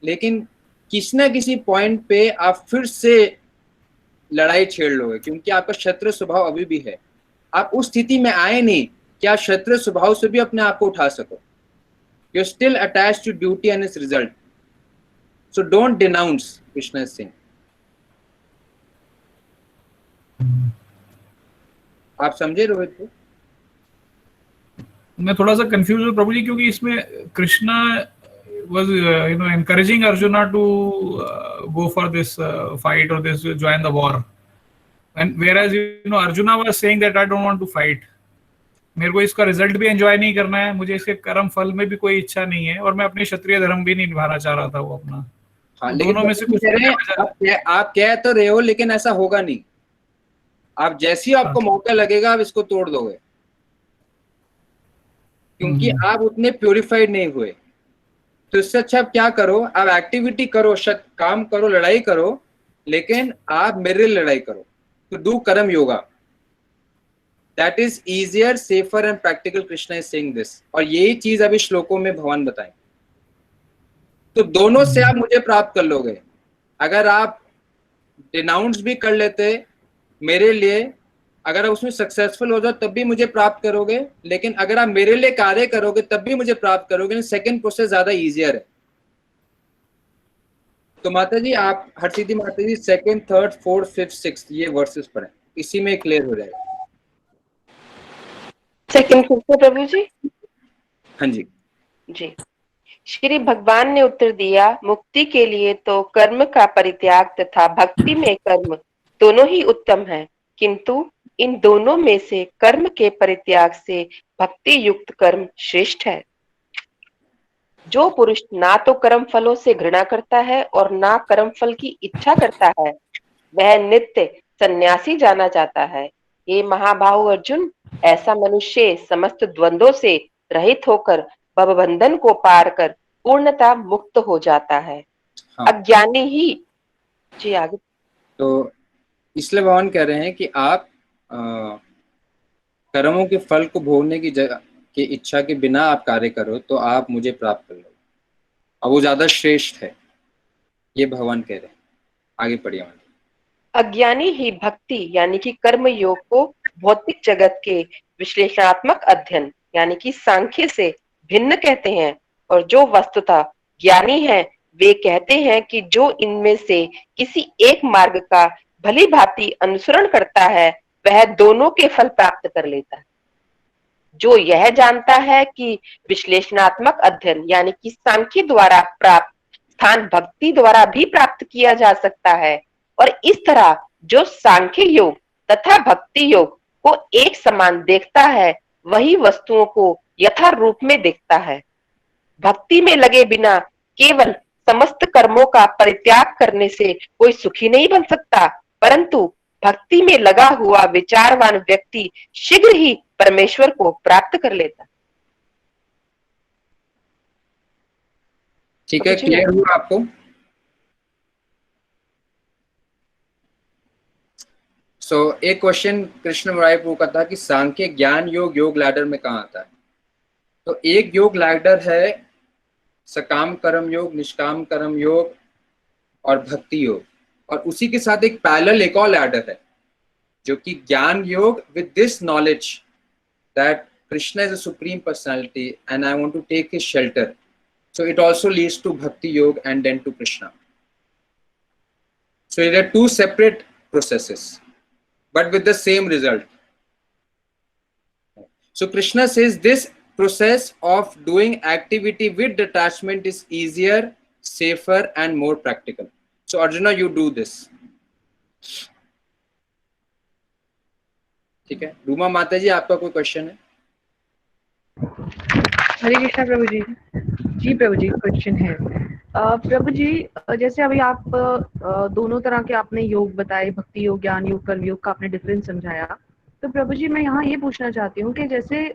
[SPEAKER 1] लेकिन किसी ना किसी पॉइंट पे आप फिर से लड़ाई छेड़ लोगे, क्योंकि आपका क्षत्रिय स्वभाव अभी भी है। आप उस स्थिति में आए नहीं कि आप क्षत्रिय स्वभाव से भी अपने आप को उठा सको। You're still attached to duty and its result. So don't denounce, Krishna is saying. आप समझे रोहित को?
[SPEAKER 6] मैं थोड़ा सा कंफ्यूज हूँ प्रभु जी, क्योंकि इसमें Krishna was encouraging Arjuna to go for this fight or this join the war, and whereas Arjuna was saying that I don't want to fight, मेरे को इसका रिजल्ट भी एंजॉय नहीं करना है, मुझे इसके कर्म फल में भी कोई इच्छा नहीं है, और मैं अपने क्षत्रिय धर्म भी नहीं निभाना चाह रहा था वो अपना।
[SPEAKER 1] हाँ,
[SPEAKER 6] दोनों में से कुछ
[SPEAKER 1] आप कह तो रहे हो, लेकिन ऐसा होगा नहीं। आप जैसे ही आपको मौका लगेगा आप इसको तोड़ दोगे, क्योंकि आप उतने प्योरिफाइड नहीं हुए। तो इससे अच्छा आप क्या करो, आप एक्टिविटी करो, काम करो, लड़ाई करो, लेकिन आप मेरे लिए लड़ाई करो। तो डू कर्म yoga, that is easier, safer and practical. Krishna is saying this, और यही चीज अभी श्लोकों में भगवान बताएं। तो दोनों से आप मुझे प्राप्त कर लोगे। अगर आप डिनाउंस भी कर लेते मेरे लिए, अगर आप उसमें सक्सेसफुल हो जाओ तब भी मुझे प्राप्त करोगे, लेकिन अगर आप मेरे लिए कार्य करोगे तब भी मुझे प्राप्त करोगे। सेकंड प्रोसेस ज्यादा इजियर है। तो माता जी आप हरसिद्धि माता जी 2nd, 3rd, 4th, 5th, 6th ये वर्सेस पढ़ें, इसी में क्लियर हो जाएगा।
[SPEAKER 3] सेकंड प्रभु जी।
[SPEAKER 1] हाँ जी
[SPEAKER 3] जी। श्री भगवान ने उत्तर दिया, मुक्ति के लिए तो कर्म का परित्याग तथा भक्ति में कर्म दोनों ही उत्तम है, किंतु इन दोनों में से कर्म के परित्याग से भक्ति युक्त कर्म श्रेष्ठ है। जो पुरुष ना तो कर्म फलों से घृणा करता है और ना कर्म फल की इच्छा करता है, वह नित्य सन्यासी जाना जाता है। हे महाबाहु अर्जुन, ऐसा मनुष्य समस्त द्वंद्वों से रहित होकर भवबंधन को पार कर पूर्णता मुक्त हो जाता है।
[SPEAKER 1] हाँ।
[SPEAKER 3] अज्ञानी ही जी आगे।
[SPEAKER 1] तो इसलिए भगवान कह रहे हैं कि आप कर्मों के फल को भोगने की जगह की इच्छा के बिना आप कार्य करो तो आप मुझे प्राप्त कर लो, और वो ज्यादा श्रेष्ठ है, ये भगवान कह रहे हैं। आगे पढ़िए।
[SPEAKER 3] अज्ञानी ही भक्ति यानी कि कर्म योग को भौतिक जगत के विश्लेषणात्मक अध्ययन यानी कि सांख्य से भिन्न कहते हैं, और जो वस्तुतः ज्ञानी है वे कहते हैं कि जो इनमें से किसी एक मार्ग का भली भांति अनुसरण करता है वह दोनों के फल प्राप्त कर लेता है। जो यह जानता है कि विश्लेषणात्मक अध्ययन यानी कि सांख्य द्वारा प्राप्त स्थान भक्ति द्वारा भी प्राप्त किया जा सकता है, और इस तरह जो सांख्य योग तथा भक्ति योग को एक समान देखता है वही वस्तुओं को यथार्थ रूप में देखता है। भक्ति में लगे बिना केवल समस्त कर्मों का परित्याग करने से कोई सुखी नहीं बन सकता, परंतु भक्ति में लगा हुआ विचारवान व्यक्ति शीघ्र ही परमेश्वर को प्राप्त कर लेता।
[SPEAKER 1] ठीक है, क्लियर हुआ आपको? एक क्वेश्चन कृष्ण मुरारी प्रभु का था कि सांख्य ज्ञान योग योग लैडर में कहाँ आता है? तो एक योग लैडर है सकाम कर्म योग, निष्काम कर्म योग और भक्ति योग, और उसी के साथ एक पैरेलल एक और लैडर है जो कि jnana yoga with this knowledge that Krishna is a supreme personality and I want to take his shelter, so it also leads to bhakti yoga and then to Krishna. So there are two separate processes but with the same result. So Krishna says this process of doing activity with detachment is easier, safer and more practical. So Arjuna, you do this. ठीक है, रूमा माता जी आपका कोई question है?
[SPEAKER 7] हरे कृष्णा प्रभु जी। जी प्रभु जी, question है। प्रभु जी, जैसे अभी आप दोनों तरह के आपने योग बताए, भक्ति योग, ज्ञान योग, कर्म योग का आपने डिफरेंस समझाया। तो प्रभु जी मैं यहाँ ये पूछना चाहती हूँ कि जैसे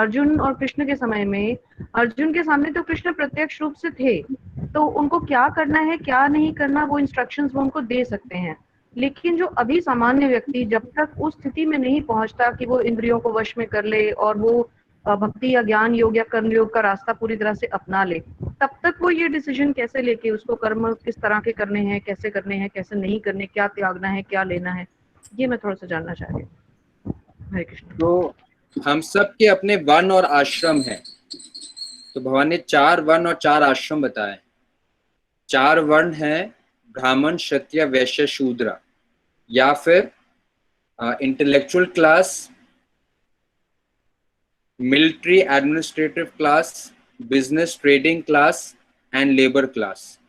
[SPEAKER 7] अर्जुन और कृष्ण के समय में, अर्जुन के सामने तो कृष्ण प्रत्यक्ष रूप से थे, तो उनको क्या करना है क्या नहीं करना वो इंस्ट्रक्शंस वो उनको दे सकते हैं, लेकिन जो अभी सामान्य व्यक्ति जब तक उस स्थिति में नहीं पहुंचता कि वो इंद्रियों को वश में कर ले और वो भक्ति या ज्ञान योग या कर्म योग का रास्ता पूरी तरह से अपना ले, तब तक वो ये डिसीजन कैसे लेके उसको कर्म किस तरह के करने हैं, कैसे नहीं करने, क्या त्यागना है क्या लेना है, ये मैं थोड़ा सा जानना चाह रही हूँ। हरे कृष्ण। तो
[SPEAKER 1] हम सब के अपने वर्ण और आश्रम हैं, तो भगवान ने 4 वर्ण और 4 आश्रम बताए। 4 वर्ण हैं ब्राह्मण, क्षत्रिय, वैश्य, शूद्र, या फिर intellectual class, military administrative class, business trading class and labour class.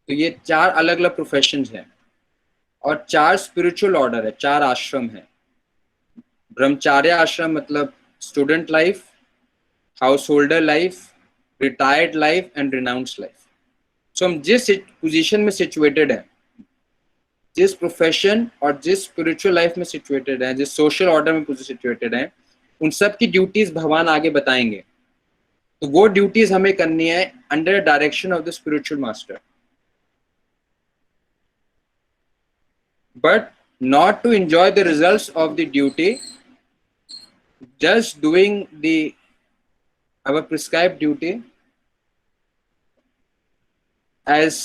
[SPEAKER 1] तो ये 4 अलग अलग प्रोफेशंस हैं और 4 स्पिरिचुअल ऑर्डर है, 4 आश्रम है। ब्रह्मचार्य आश्रम मतलब student life, householder life, retired life and renounce life. So हम जिस पोजीशन में सिचुएटेड हैं, जिस प्रोफेशन और जिस स्पिरिचुअल लाइफ में सिचुएटेड हैं, जिस सोशल ऑर्डर में सिचुएटेड हैं, उन सब की ड्यूटीज भगवान आगे बताएंगे। तो वो ड्यूटीज हमें करनी है under direction of the spiritual master, but not to enjoy the results of the duty, just doing our prescribed duty as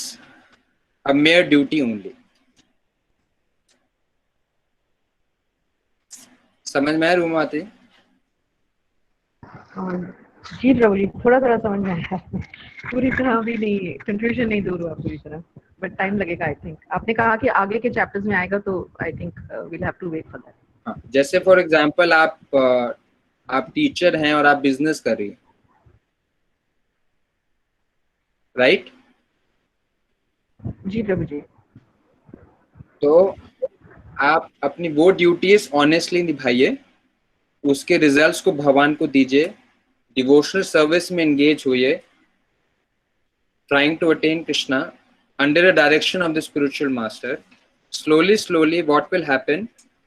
[SPEAKER 1] a mere duty only. समझ में आया रूम आते?
[SPEAKER 7] जी प्रभु जी, थोड़ा समझ में आया, पूरी तरह भी नहीं, कंफ्यूजन नहीं दूर हुआ पूरी तरह, बट टाइम लगेगा। आई थिंक आपने कहा कि आगे के चैप्टर्स में आएगा, तो I think we'll have to wait for that.
[SPEAKER 1] जैसे फॉर एग्जांपल आप टीचर हैं और आप बिजनेस कर रही हैं, राइट?
[SPEAKER 7] जी प्रभु जी।
[SPEAKER 1] तो आप अपनी वो ड्यूटीज ऑनेस्टली निभाइए, उसके रिजल्ट्स को भगवान को दीजिए, डिवोशनल सर्विस में एंगेज होइए, trying to attain Krishna under the direction of the spiritual master. Slowly what will happen,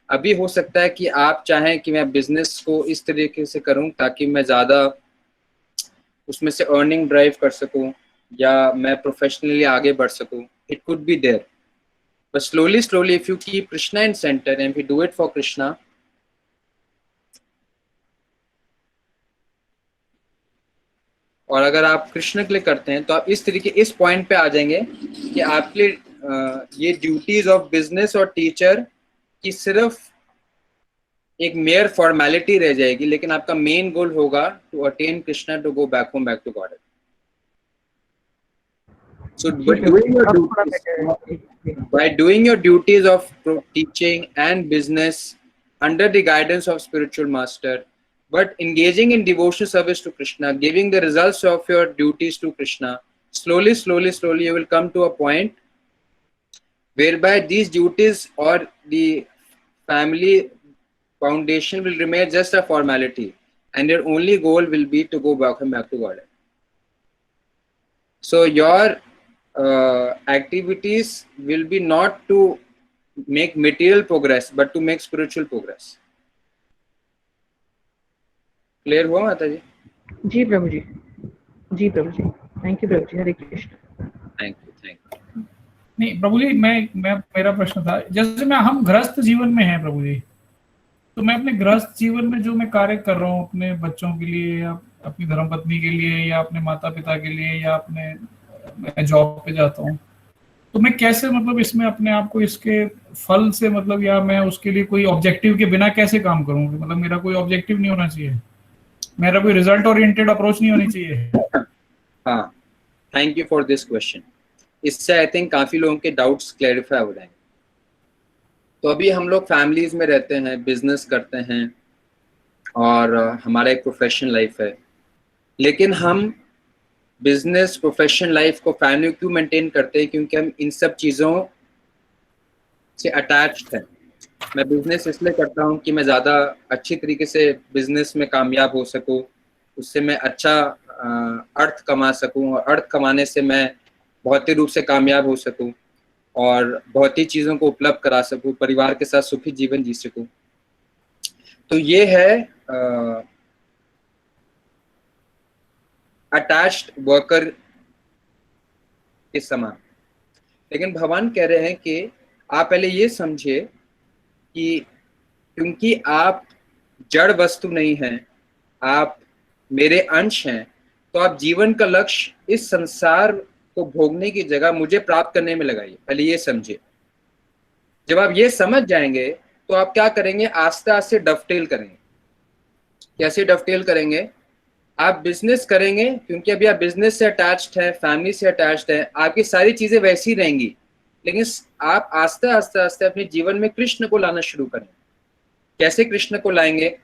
[SPEAKER 1] अभी हो सकता है कि आप चाहें कि मैं बिजनेस को इस तरीके से करूं ताकि मैं ज़्यादा उसमें से अर्निंग ड्राइव कर सकूं या मैं प्रोफेशनली आगे बढ़ सकूं, it could be there, but slowly if you keep Krishna in center and if you do it for Krishna, और अगर आप कृष्ण के लिए करते हैं तो आप इस तरीके इस पॉइंट पे आ जाएंगे कि आपके लिए ये ड्यूटीज ऑफ बिजनेस और टीचर की सिर्फ एक मेयर फॉर्मेलिटी रह जाएगी, लेकिन आपका मेन गोल होगा to attain Krishna, to go back home, back to God. So by doing your duties of teaching and business under the guidance of spiritual master, but engaging in devotional service to Krishna, giving the results of your duties to Krishna, slowly you will come to a point whereby these duties or the family foundation will remain just a formality, and your only goal will be to go back to God. So your activities will be not to make material progress but to make spiritual progress. Clear हुआ माता जी?
[SPEAKER 7] जी प्रभु जी, जी प्रभु जी, thank you प्रभु जी, हरे कृष्ण।
[SPEAKER 1] Thank you.
[SPEAKER 6] नहीं प्रभु जी, मैं मेरा प्रश्न था, जैसे हम गृहस्थ जीवन में हैं प्रभु जी, तो मैं अपने गृहस्थ जीवन में जो मैं कार्य कर रहा हूँ अपने बच्चों के लिए या अपनी धर्मपत्नी के लिए या अपने माता पिता के लिए या अपने मैं जॉब पे जाता हूँ, तो मैं कैसे मतलब इसमें अपने आप को इसके फल से मतलब या मैं उसके लिए कोई ऑब्जेक्टिव के बिना कैसे काम करूँ? मतलब मेरा कोई ऑब्जेक्टिव नहीं होना चाहिए, मेरा कोई रिजल्ट ओरिएंटेड अप्रोच नहीं होनी चाहिए।
[SPEAKER 1] हाँ, thank you for this question. इससे आई थिंक काफी लोगों के डाउट्स क्लैरिफाई हो जाएंगे। तो अभी हम लोग फैमिलीज में रहते हैं, बिजनेस करते हैं और हमारा एक प्रोफेशनल लाइफ है, लेकिन हम बिजनेस प्रोफेशनल लाइफ को फैमिली क्यों मेंटेन करते हैं? क्योंकि हम इन सब चीज़ों से अटैच्ड हैं। मैं बिजनेस इसलिए करता हूँ कि मैं ज़्यादा अच्छी तरीके से बिजनेस में कामयाब हो सकूँ, उससे मैं अच्छा अर्थ कमा सकूँ और अर्थ कमाने से मैं भौतिक रूप से कामयाब हो सकूँ और भौतिक चीज़ों को उपलब्ध करा सकूँ, परिवार के साथ सुखी जीवन जी सकूँ। तो ये है अटैच्ड वर्कर के समान। लेकिन भगवान कह रहे हैं कि आप पहले ये समझिए कि क्योंकि आप जड़ वस्तु नहीं हैं, आप मेरे अंश हैं, तो आप जीवन का लक्ष्य इस संसार को भोगने की जगह मुझे प्राप्त करने में लगाइए। पहले ये समझिए। जब आप ये समझ जाएंगे तो आप क्या करेंगे? आस्ते आस्ते डफटेल करेंगे। कैसे डफटेल करेंगे? आप बिजनेस करेंगे क्योंकि अभी आप बिजनेस से अटैच्ड है, फैमिली से अटैच्ड है, आपकी सारी चीजें वैसी रहेंगी, लेकिन आप आस्ते आस्ते आस्ते अपने जीवन में कृष्ण को लाना शुरू करें। कैसे कृष्ण को लाएंगे?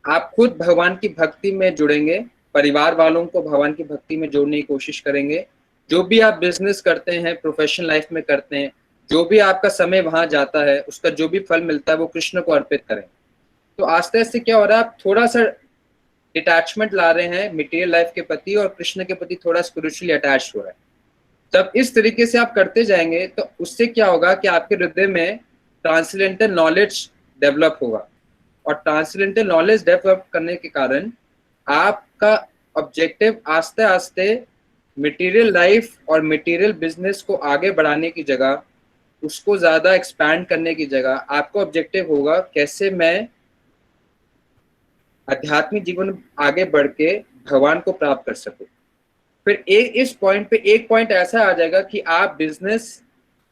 [SPEAKER 1] आप खुद भगवान की भक्ति में जुड़ेंगे, परिवार वालों को भगवान की भक्ति में जोड़ने की कोशिश करेंगे। जो भी आप बिजनेस करते हैं, प्रोफेशनल लाइफ में करते हैं, जो भी आपका समय वहां जाता है, उसका जो भी फल मिलता है वो कृष्ण को अर्पित करें। तो आस्ते आस्ते क्या हो रहा है? आप थोड़ा सा डिटैचमेंट ला रहे हैं मटेरियल लाइफ के प्रति और कृष्ण के प्रति थोड़ा स्पिरिचुअली अटैच हो रहा है। तब इस तरीके से आप करते जाएंगे तो उससे क्या होगा कि आपके हृदय में ट्रांसलेंटल नॉलेज डेवलप होगा, और ट्रांसलेंटल नॉलेज डेवलप करने के कारण आपका ऑब्जेक्टिव आस्ते आस्ते मटेरियल लाइफ और मटेरियल बिजनेस को आगे बढ़ाने की जगह, उसको ज्यादा एक्सपैंड करने की जगह, आपका ऑब्जेक्टिव होगा कैसे मैं आध्यात्मिक जीवन आगे बढ़ के भगवान को प्राप्त कर सकूं। फिर इस पॉइंट पे एक पॉइंट ऐसा आ जाएगा कि आप बिजनेस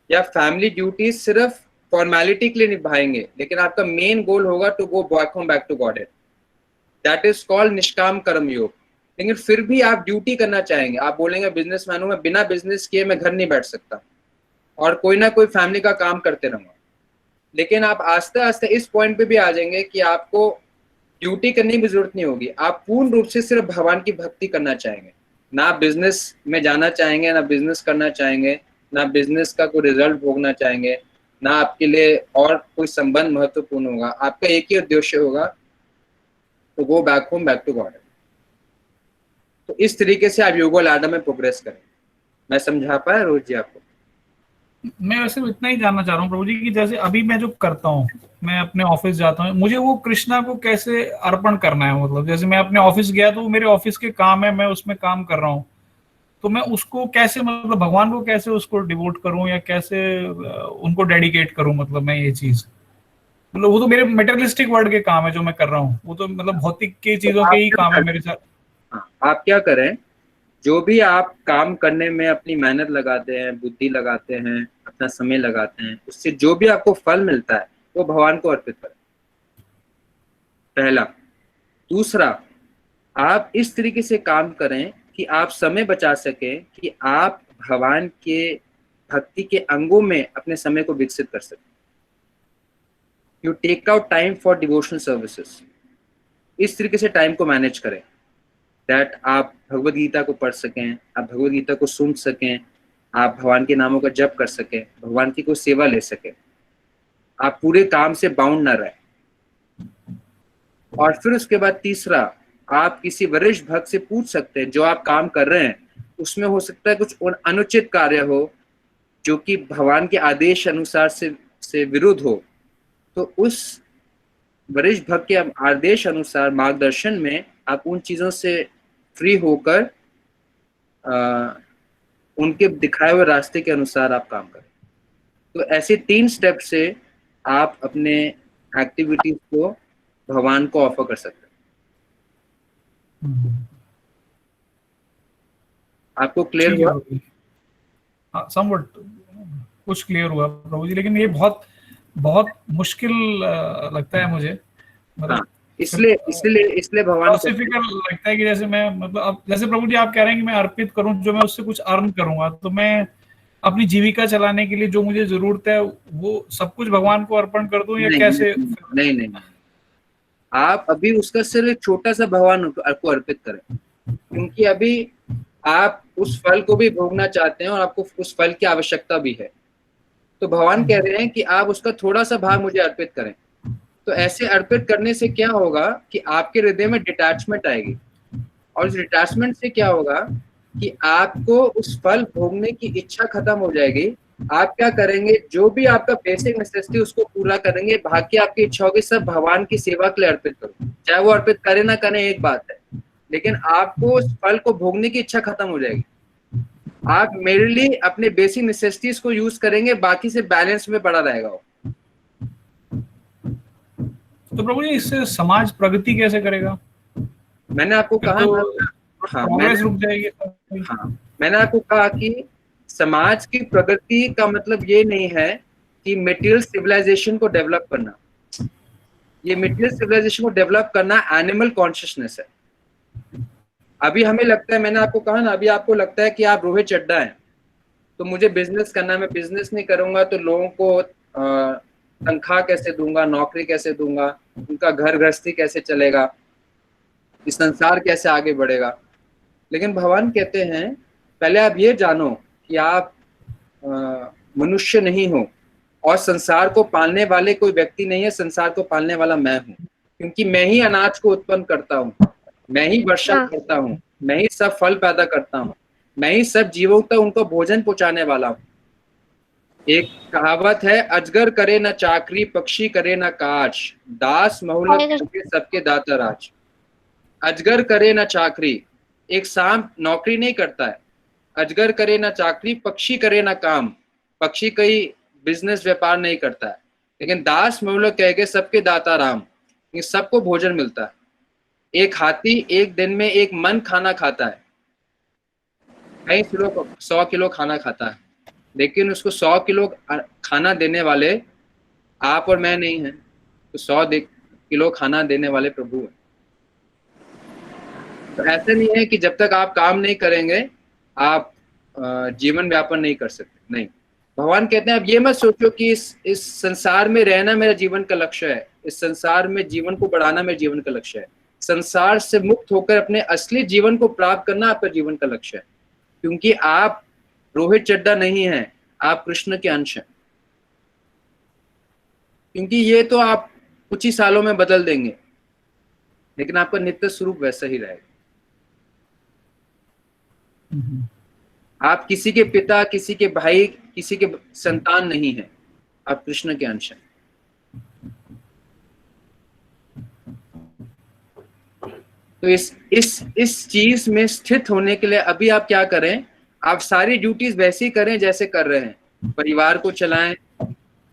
[SPEAKER 1] या फैमिली ड्यूटी सिर्फ फॉर्मेलिटी के लिए निभाएंगे, लेकिन आपका मेन गोल होगा to go back to God. That is called nishkam karma योग। लेकिन फिर भी आप ड्यूटी करना चाहेंगे, आप बोलेंगे बिजनेसमैन हूं मैं, बिना बिजनेस किए मैं घर नहीं बैठ सकता और कोई ना कोई फैमिली का काम करते रहूंगा। लेकिन आप आस्ते आस्ते इस पॉइंट पे भी आ जाएंगे कि आपको ड्यूटी करने की जरूरत नहीं होगी, आप पूर्ण रूप से सिर्फ भगवान की भक्ति करना चाहेंगे। ना बिजनेस में जाना चाहेंगे, ना बिजनेस करना चाहेंगे, ना बिजनेस का कोई रिजल्ट भोगना चाहेंगे, ना आपके लिए और कोई संबंध महत्वपूर्ण होगा। आपका एक ही उद्देश्य होगा, तो गो बैक टू गॉड। तो इस तरीके से आप योगा लैडर में प्रोग्रेस करें। मैं समझा पाया रोज जी आपको?
[SPEAKER 6] मैं वैसे इतना ही जानना चाह रहा हूँ प्रभु जी कि जैसे अभी मैं जो करता हूँ, मैं अपने ऑफिस जाता हूँ, मुझे वो कृष्णा को कैसे अर्पण करना है? मतलब जैसे मैं अपने ऑफिस गया तो वो मेरे ऑफिस के काम है, मैं उसमें काम कर रहा हूँ, तो मैं उसको कैसे मतलब भगवान को कैसे उसको डिवोट करूँ या कैसे उनको डेडिकेट करूँ? मतलब मैं ये चीज मतलब वो तो मेरे मटेरियलिस्टिक वर्ल्ड के काम है जो मैं कर रहा हूँ, वो तो मतलब भौतिक की चीजों के ही काम है मेरे साथ।
[SPEAKER 1] आप क्या करें? जो भी आप काम करने में अपनी मेहनत लगाते हैं, बुद्धि लगाते हैं, अपना समय लगाते हैं, उससे जो भी आपको फल मिलता है वो भगवान को अर्पित करें, पहला। दूसरा, आप इस तरीके से काम करें कि आप समय बचा सकें कि आप भगवान के भक्ति के अंगों में अपने समय को विकसित कर सकें। You take out time for devotional services. इस तरीके से टाइम को मैनेज करें दैट आप भगवद गीता को पढ़ सकें, आप भगवद गीता को सुन सकें, आप भगवान के नामों का जप कर सकें, भगवान की कोई सेवा ले सकें। आप पूरे काम से बाउंड ना रहें। और फिर उसके बाद तीसरा, आप किसी वरिष्ठ भक्त से पूछ सकते हैं जो आप काम कर रहे हैं उसमें हो सकता है कुछ अनुचित कार्य हो जो कि भगवान के आदेश अनुसार से विरुद्ध हो, तो उस वरिष्ठ भक्त के आदेश अनुसार मार्गदर्शन में आप उन चीजों से फ्री होकर उनके दिखाए हुए रास्ते के अनुसार आप काम करें। तो ऐसे 3 स्टेप से आप अपने एक्टिविटीज को भगवान को ऑफर कर सकते हैं। आपको क्लियर हुआ?
[SPEAKER 6] हाँ, समवट कुछ क्लियर हुआ प्रभु जी, लेकिन ये बहुत बहुत मुश्किल लगता है मुझे, मतलब
[SPEAKER 1] हाँ, इसलिए भगवान
[SPEAKER 6] लगता है कि जैसे मैं, मतलब अब जैसे प्रभु जी आप कह रहे हैं कि मैं अर्पित करूं, जो मैं उससे कुछ अर्न करूंगा, तो मैं अपनी जीविका चलाने के लिए जो मुझे जरूरत है वो सब कुछ भगवान को अर्पण कर दूं, या कैसे?
[SPEAKER 1] नहीं, आप अभी उसका सिर्फ एक छोटा सा भगवान को अर्पित करें, क्योंकि अभी आप उस फल को भी भोगना चाहते हैं और आपको उस फल की आवश्यकता भी है। तो भगवान कह रहे हैं कि आप उसका थोड़ा सा भाग मुझे अर्पित करें। तो ऐसे अर्पित करने से क्या होगा कि आपके हृदय में डिटैचमेंट आएगी, और इस डिटैचमेंट से क्या होगा कि आपको उस फल भोगने की इच्छा खत्म हो जाएगी। आप क्या करेंगे, जो भी आपका बेसिक नेसेसिटी उसको पूरा करेंगे, बाकी आपकी इच्छा होगी सब भगवान की सेवा के लिए अर्पित करो। चाहे वो अर्पित करे ना करे एक बात है, लेकिन आपको उस फल को भोगने की इच्छा खत्म हो जाएगी। आप मेरे लिए अपने बेसिक नेसेसिटीज को यूज करेंगे, बाकी से बैलेंस में पड़ा रहेगा वो।
[SPEAKER 6] तो प्रभु जी इससे समाज प्रगति कैसे करेगा?
[SPEAKER 1] मैंने आपको कहा
[SPEAKER 6] रुक जाएगी।
[SPEAKER 1] मैंने आपको कहा कि समाज की प्रगति का मतलब ये नहीं है कि मटेरियल सिविलाइजेशन को डेवलप करना। ये मटेरियल सिविलाइजेशन को डेवलप करना एनिमल कॉन्शियसनेस है। अभी हमें लगता है, मैंने आपको कहा ना, अभी आपको लगता है कि आप रोहित चड्ढा हैं, तो मुझे बिजनेस करना है, मैं बिजनेस नहीं करूंगा तो लोगों को तनख्वाह कैसे दूंगा, नौकरी कैसे दूंगा, उनका घर गृहस्थी कैसे चलेगा, इस संसार कैसे आगे बढ़ेगा। लेकिन भगवान कहते हैं पहले आप ये जानो कि आप मनुष्य नहीं हो और संसार को पालने वाले कोई व्यक्ति नहीं है, संसार को पालने वाला मैं हूँ, क्योंकि मैं ही अनाज को उत्पन्न करता हूँ, मैं ही वर्षा करता हूँ, मैं ही सब फल पैदा करता हूँ, मैं ही सब जीवों तक उनको भोजन पहुंचाने वाला हूँ। एक कहावत है, अजगर करे न चाकरी, पक्षी करे न काज, दास महुलक सबके दाता राज। अजगर करे न चाकरी, एक सांप नौकरी नहीं करता है। अजगर करे न चाकरी, पक्षी करे न काम, पक्षी कई बिजनेस व्यापार नहीं करता है। लेकिन दास महुलक कह के सबके दाता राम, सबको भोजन मिलता है। एक हाथी एक दिन में 1 मन खाना खाता है, कई 100 किलो खाना खाता है, लेकिन उसको 100 किलो खाना देने वाले आप और मैं नहीं हैं, तो 100 किलो खाना देने वाले प्रभु हैं। तो ऐसा नहीं है कि जब तक आप काम नहीं करेंगे आप जीवन व्यापन नहीं कर सकते, नहीं। भगवान कहते हैं अब ये मत सोचो कि इस संसार में रहना मेरा जीवन का लक्ष्य है, इस संसार में जीवन को बढ़ाना मेरे जीवन का लक्ष्य है। संसार से मुक्त होकर अपने असली जीवन को प्राप्त करना आपका जीवन का लक्ष्य है, क्योंकि आप रोहित चड्ढा नहीं हैं, आप कृष्ण के अंश हैं। क्योंकि ये तो आप कुछ ही सालों में बदल देंगे, लेकिन आपका नित्य स्वरूप वैसा ही रहेगा। आप किसी के पिता, किसी के भाई, किसी के संतान नहीं हैं, आप कृष्ण के अंश हैं। तो इस चीज में स्थित होने के लिए अभी आप क्या करें, आप सारी ड्यूटीज वैसी करें जैसे कर रहे हैं, परिवार को चलाएं,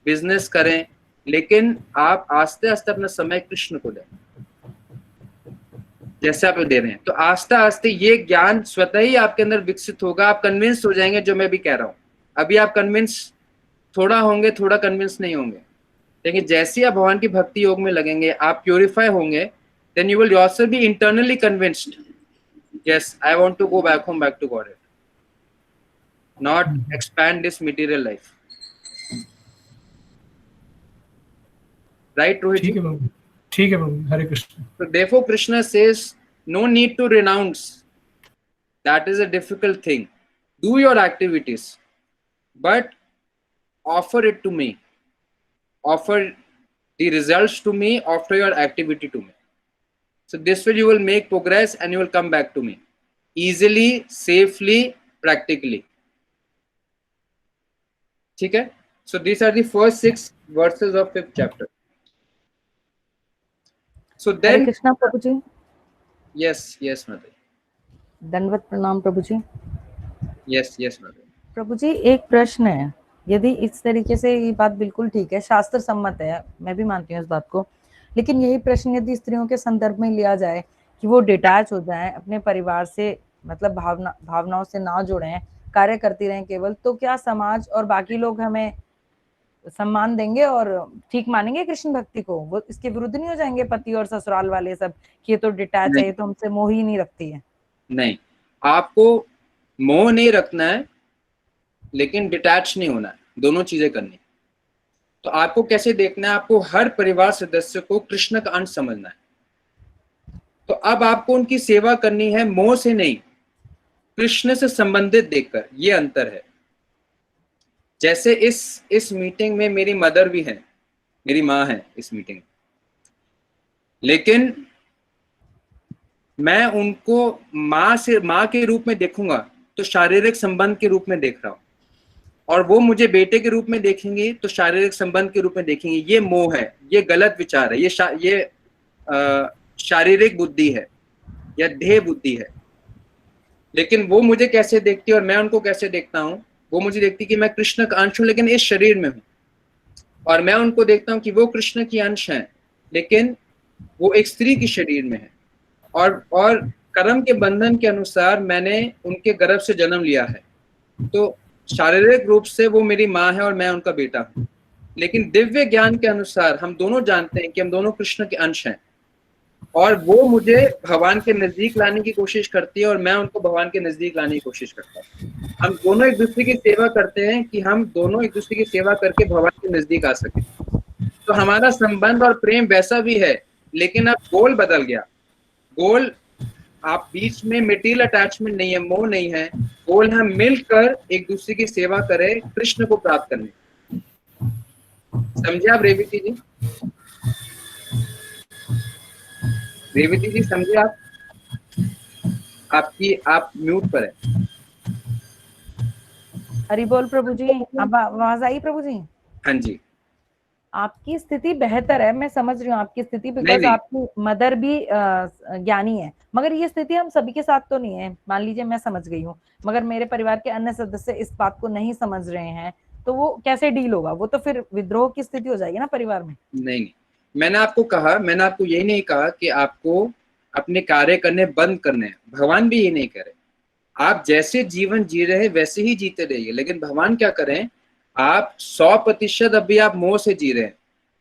[SPEAKER 1] बिजनेस करें, लेकिन आप आस्ते आस्ते अपना समय कृष्ण को दें जैसे आप दे रहे हैं। तो आस्ते आस्ते ये ज्ञान स्वतः ही आपके अंदर विकसित होगा, आप कन्विंस हो जाएंगे, जो मैं भी कह रहा हूँ। अभी आप कन्विंस थोड़ा होंगे, थोड़ा कन्विंस नहीं होंगे, लेकिन जैसे ही आप भगवान की भक्ति योग में लगेंगे, आप प्योरीफाई होंगे, then you will yourself be internally convinced, yes, I want to go back home, back to Godhead, not expand this material life. Right, Rohit?
[SPEAKER 6] ठीक है प्रभु, हरे Krishna.
[SPEAKER 1] So therefore Krishna says no need to renounce, that is a difficult thing. Do your activities, but offer it to me, offer the results to me, offer your activity to me. So this way you will make progress and you will come back to me easily, safely, practically. ठीक है? So these are the first 6 verses of 5th chapter. So
[SPEAKER 8] Hare
[SPEAKER 1] then,
[SPEAKER 8] Krishna Prabhu ji.
[SPEAKER 1] yes, mother.
[SPEAKER 8] दंडवत प्रणाम प्रभु ji.
[SPEAKER 1] Yes, mother.
[SPEAKER 8] प्रभु जी एक प्रश्न है, यदि इस तरीके से ये बात बिल्कुल ठीक है, शास्त्र सम्मत है, मैं भी मानती हूँ इस बात को, लेकिन यही प्रश्न यदि स्त्रियों के संदर्भ में लिया जाए कि वो डिटैच हो जाएं अपने परिवार से, मतलब भावनाओं से ना जुड़ें, कार्य करती रहें केवल, तो क्या समाज और बाकी लोग हमें सम्मान देंगे और ठीक मानेंगे कृष्ण भक्ति को? वो इसके विरुद्ध नहीं हो जाएंगे पति और ससुराल वाले सब कि ये तो डिटैच है, ये तो हमसे मोह ही नहीं रखती है?
[SPEAKER 1] नहीं, आपको मोह नहीं रखना है, लेकिन डिटैच नहीं होना है, दोनों चीजें करनी। तो आपको कैसे देखना है? आपको हर परिवार सदस्य को कृष्ण का अंश समझना है। तो अब आपको उनकी सेवा करनी है मोह से नहीं, कृष्ण से संबंधित देखकर। ये अंतर है। जैसे इस मीटिंग में मेरी मदर भी है, मेरी माँ है इस मीटिंग में, लेकिन मैं उनको माँ के रूप में देखूंगा तो शारीरिक संबंध के रूप में देख रहा हूं, और वो मुझे बेटे के रूप में देखेंगे तो शारीरिक संबंध के रूप में देखेंगे। ये मोह है, ये गलत विचार है, ये शारीरिक बुद्धि है या देह बुद्धि है। लेकिन वो मुझे कैसे देखती है और मैं उनको कैसे देखता हूँ? वो मुझे देखती कि मैं कृष्ण का अंश हूँ लेकिन इस शरीर में हूँ, और मैं उनको देखता हूँ कि वो कृष्ण की अंश हैं लेकिन वो एक स्त्री की शरीर में है, और कर्म के बंधन के अनुसार मैंने उनके गर्भ से जन्म लिया है। तो शारीरिक रूप से वो मेरी माँ है और मैं उनका बेटा हूँ, लेकिन दिव्य ज्ञान के अनुसार हम दोनों जानते हैं कि हम दोनों कृष्ण के अंश हैं, और वो मुझे भगवान के नजदीक लाने की कोशिश करती है और मैं उनको भगवान के नजदीक लाने की कोशिश करता हूँ। हम दोनों एक दूसरे की सेवा करते हैं कि हम दोनों एक दूसरे की सेवा करके भगवान के नजदीक आ सके। तो हमारा संबंध और प्रेम वैसा भी है, लेकिन अब गोल बदल गया। गोल आप बीच में मेटीरियल अटैचमेंट नहीं है, मोह नहीं है, गोल हम मिलकर एक दूसरे की सेवा करें कृष्ण को प्राप्त करने। समझे आप रेवती जी? रेवती जी समझे आप? आप म्यूट पर है।
[SPEAKER 8] हरि बोल प्रभु जी। अब आवाज आई प्रभु जी?
[SPEAKER 1] हाँ जी।
[SPEAKER 8] आपकी स्थिति बेहतर है, मैं समझ रही हूँ आपकी स्थिति, बिकॉज आपकी मदर भी ज्ञानी है, मगर ये स्थिति हम सभी के साथ तो नहीं है। मान लीजिए मैं समझ गई हूँ, मगर मेरे परिवार के अन्य सदस्य इस बात को नहीं समझ रहे हैं, तो वो कैसे डील होगा? वो तो फिर विद्रोह की स्थिति हो जाएगी ना परिवार में।
[SPEAKER 1] नहीं, मैंने आपको यही नहीं कहा कि आपको अपने कार्य करने बंद करने हैं। भगवान भी ये नहीं कह रहे। आप जैसे जीवन जी रहे वैसे ही जीते रहिए, लेकिन भगवान क्या करें, आप 100% अभी आप मोह से जी रहे हैं,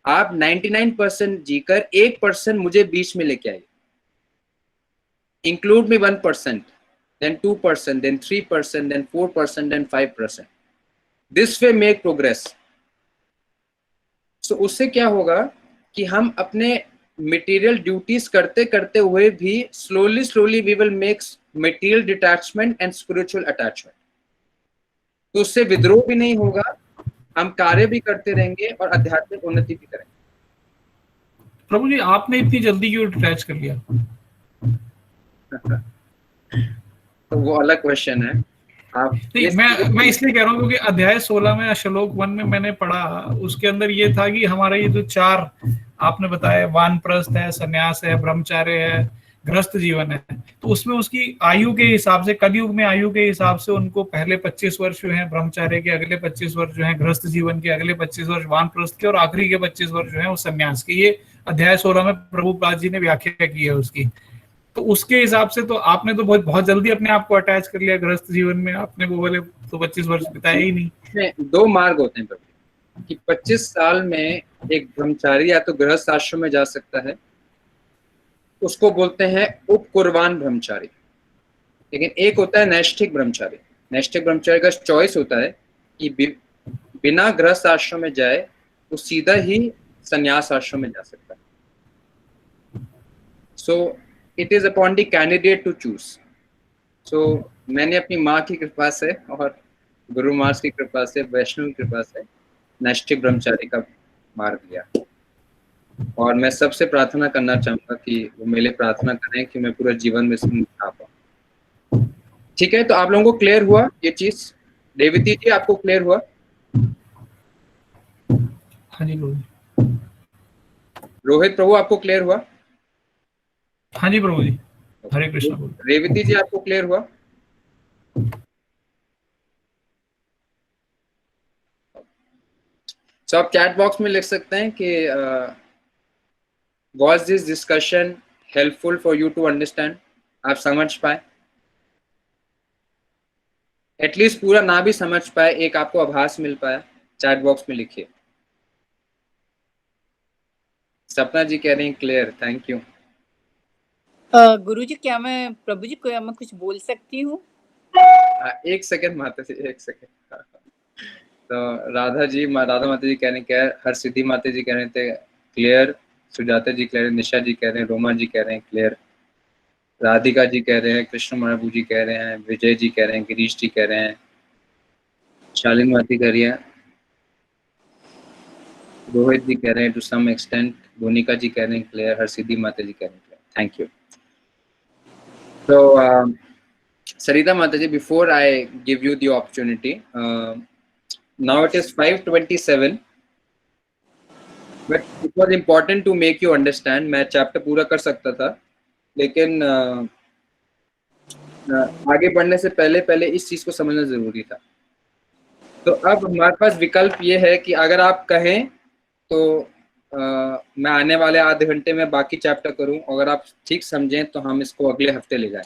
[SPEAKER 1] आप 99% जीकर 1% मुझे बीच में लेके आइए। Include me 1%, then 2%, then 3%, then 4%, then 5%. This way make progress. So उससे क्या होगा कि हम अपने मटेरियल ड्यूटीज करते करते हुए भी slowly we will make material detachment and spiritual attachment. तो उससे विद्रोह भी नहीं होगा, हम कार्य भी करते रहेंगे और आध्यात्मिक उन्नति भी करेंगे।
[SPEAKER 6] प्रभु जी, आपने इतनी जल्दी क्यों डिटैच कर लिया?
[SPEAKER 1] तो वो अलग क्वेश्चन है। आप
[SPEAKER 6] नहीं, मैं इसलिए कह रहा हूँ क्योंकि अध्याय 16 में श्लोक 1 में मैंने पढ़ा, उसके अंदर ये था कि हमारा ये जो 4 आपने बताया, वानप्रस्थ है, सन्यास है, ब्रह्मचार्य है, गृहस्थ जीवन है, तो उसमें उसकी आयु के हिसाब से, कलयुग में आयु के हिसाब से उनको पहले 25 वर्ष जो है ब्रह्मचार्य के, अगले 25 वर्ष जो है गृहस्थ जीवन के, अगले 25 वर्ष वानप्रस्थ के, और आखिरी के 25 वर्ष जो है वो सन्यास के। ये अध्याय 16 में प्रभुपाद जी ने व्याख्या की है उसकी। तो उसके हिसाब से तो आपने तो बहुत जल्दी अपने आप को अटैच कर लिया गृहस्थ जीवन में, आपने वो वाले तो 25 वर्ष बिताए ही नहीं।
[SPEAKER 1] 2 मार्ग होते हैं प्रभु कि 25 साल में एक ब्रह्मचारी या तो गृहस्थ आश्रम में जा सकता है, उसको बोलते हैं उपकुर्बान ब्रह्मचारी। लेकिन एक होता है नैष्ठिक ब्रह्मचारी। नैष्ठिक ब्रह्मचारी का चॉइस होता है कि बिना गृहस्थ आश्रम में जाए वो सीधा ही संन्यास आश्रम में जा सकता है। So it is upon the candidate to choose. So मैंने अपनी माँ की कृपा से और गुरु महाराज की कृपा से, वैष्णव की कृपा से नैष्ठिक ब्रह्मचारी का मार्ग लिया। और मैं सबसे प्रार्थना करना चाहूंगा कि वो मेरे लिए प्रार्थना करें कि मैं पूरा जीवन में इसमें निभा पाऊं। ठीक है, तो आप लोगों को क्लियर हुआ ये चीज? देवती जी आपको क्लियर हुआ?
[SPEAKER 6] हाँ जी प्रभु जी।
[SPEAKER 1] रोहित प्रभु आपको क्लियर हुआ?
[SPEAKER 6] हाँ जी प्रभु जी। हरे कृष्णा प्रभु।
[SPEAKER 1] रेवती जी आपको क्लियर हुआ? तो आप चैट बॉक्स में लिख सकते हैं कि was this discussion helpful for you to understand? आप समझ पाए, एटलीस्ट पूरा ना भी समझ पाए, एक आपको आभास मिल पाया, चैट बॉक्स में लिखिए। सपना जी कह रही हैं क्लियर, थैंक यू।
[SPEAKER 9] गुरुजी क्या मैं प्रभु जी को मैं कुछ बोल सकती हूँ?
[SPEAKER 1] एक सेकंड माता जी, एक सेकंड। तो राधा माता जी कह रहे हैं क्या? हरसिद्धि माता जी कह रहे थे क्लियर, सुजाता जी कह रहे हैं, निशा जी कह रहे हैं, रोमा जी कह रहे हैं क्लियर, राधिका जी कह रहे हैं, कृष्ण महाबू जी कह रहे हैं, विजय जी कह रहे हैं, गिरीश जी कह रहे हैं, शालिन माती कह रही है, रोहित जी कह रहे हैं टू सम एक्सटेंट, भूनिका जी कह रहे हैं क्लियर, हरसिद्धि माता जी कह रहे हैं क्लियर, थैंक यू। तो Sarita Mataji, before I give you the opportunity, now it is 5:27, but it was important to make you understand. मैं चैप्टर पूरा कर सकता था, लेकिन आगे बढ़ने से पहले इस चीज को समझना जरूरी था। तो अब हमारे पास विकल्प ये है कि अगर आप कहें तो मैं आने वाले आधे घंटे में बाकी चैप्टर करूं, अगर आप ठीक समझें तो हम इसको अगले हफ्ते ले जाएं।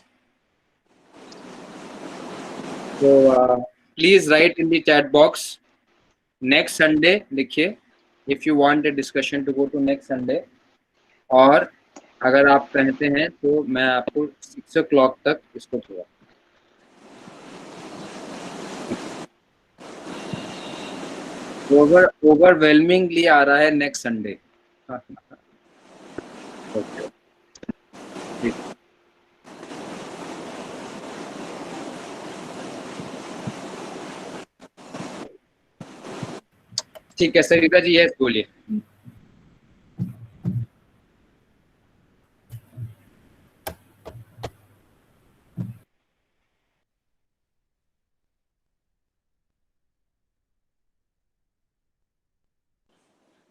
[SPEAKER 1] So please write in the chat box next Sunday, लिखिए if you want the discussion to go to next Sunday, और अगर आप कहते हैं तो मैं आपको 6 o'clock तक इसको पूरा। ओवरवेलमिंगली आ रहा है नेक्स्ट संडे। ओके, ठीक है सरिता जी, यस बोलिए।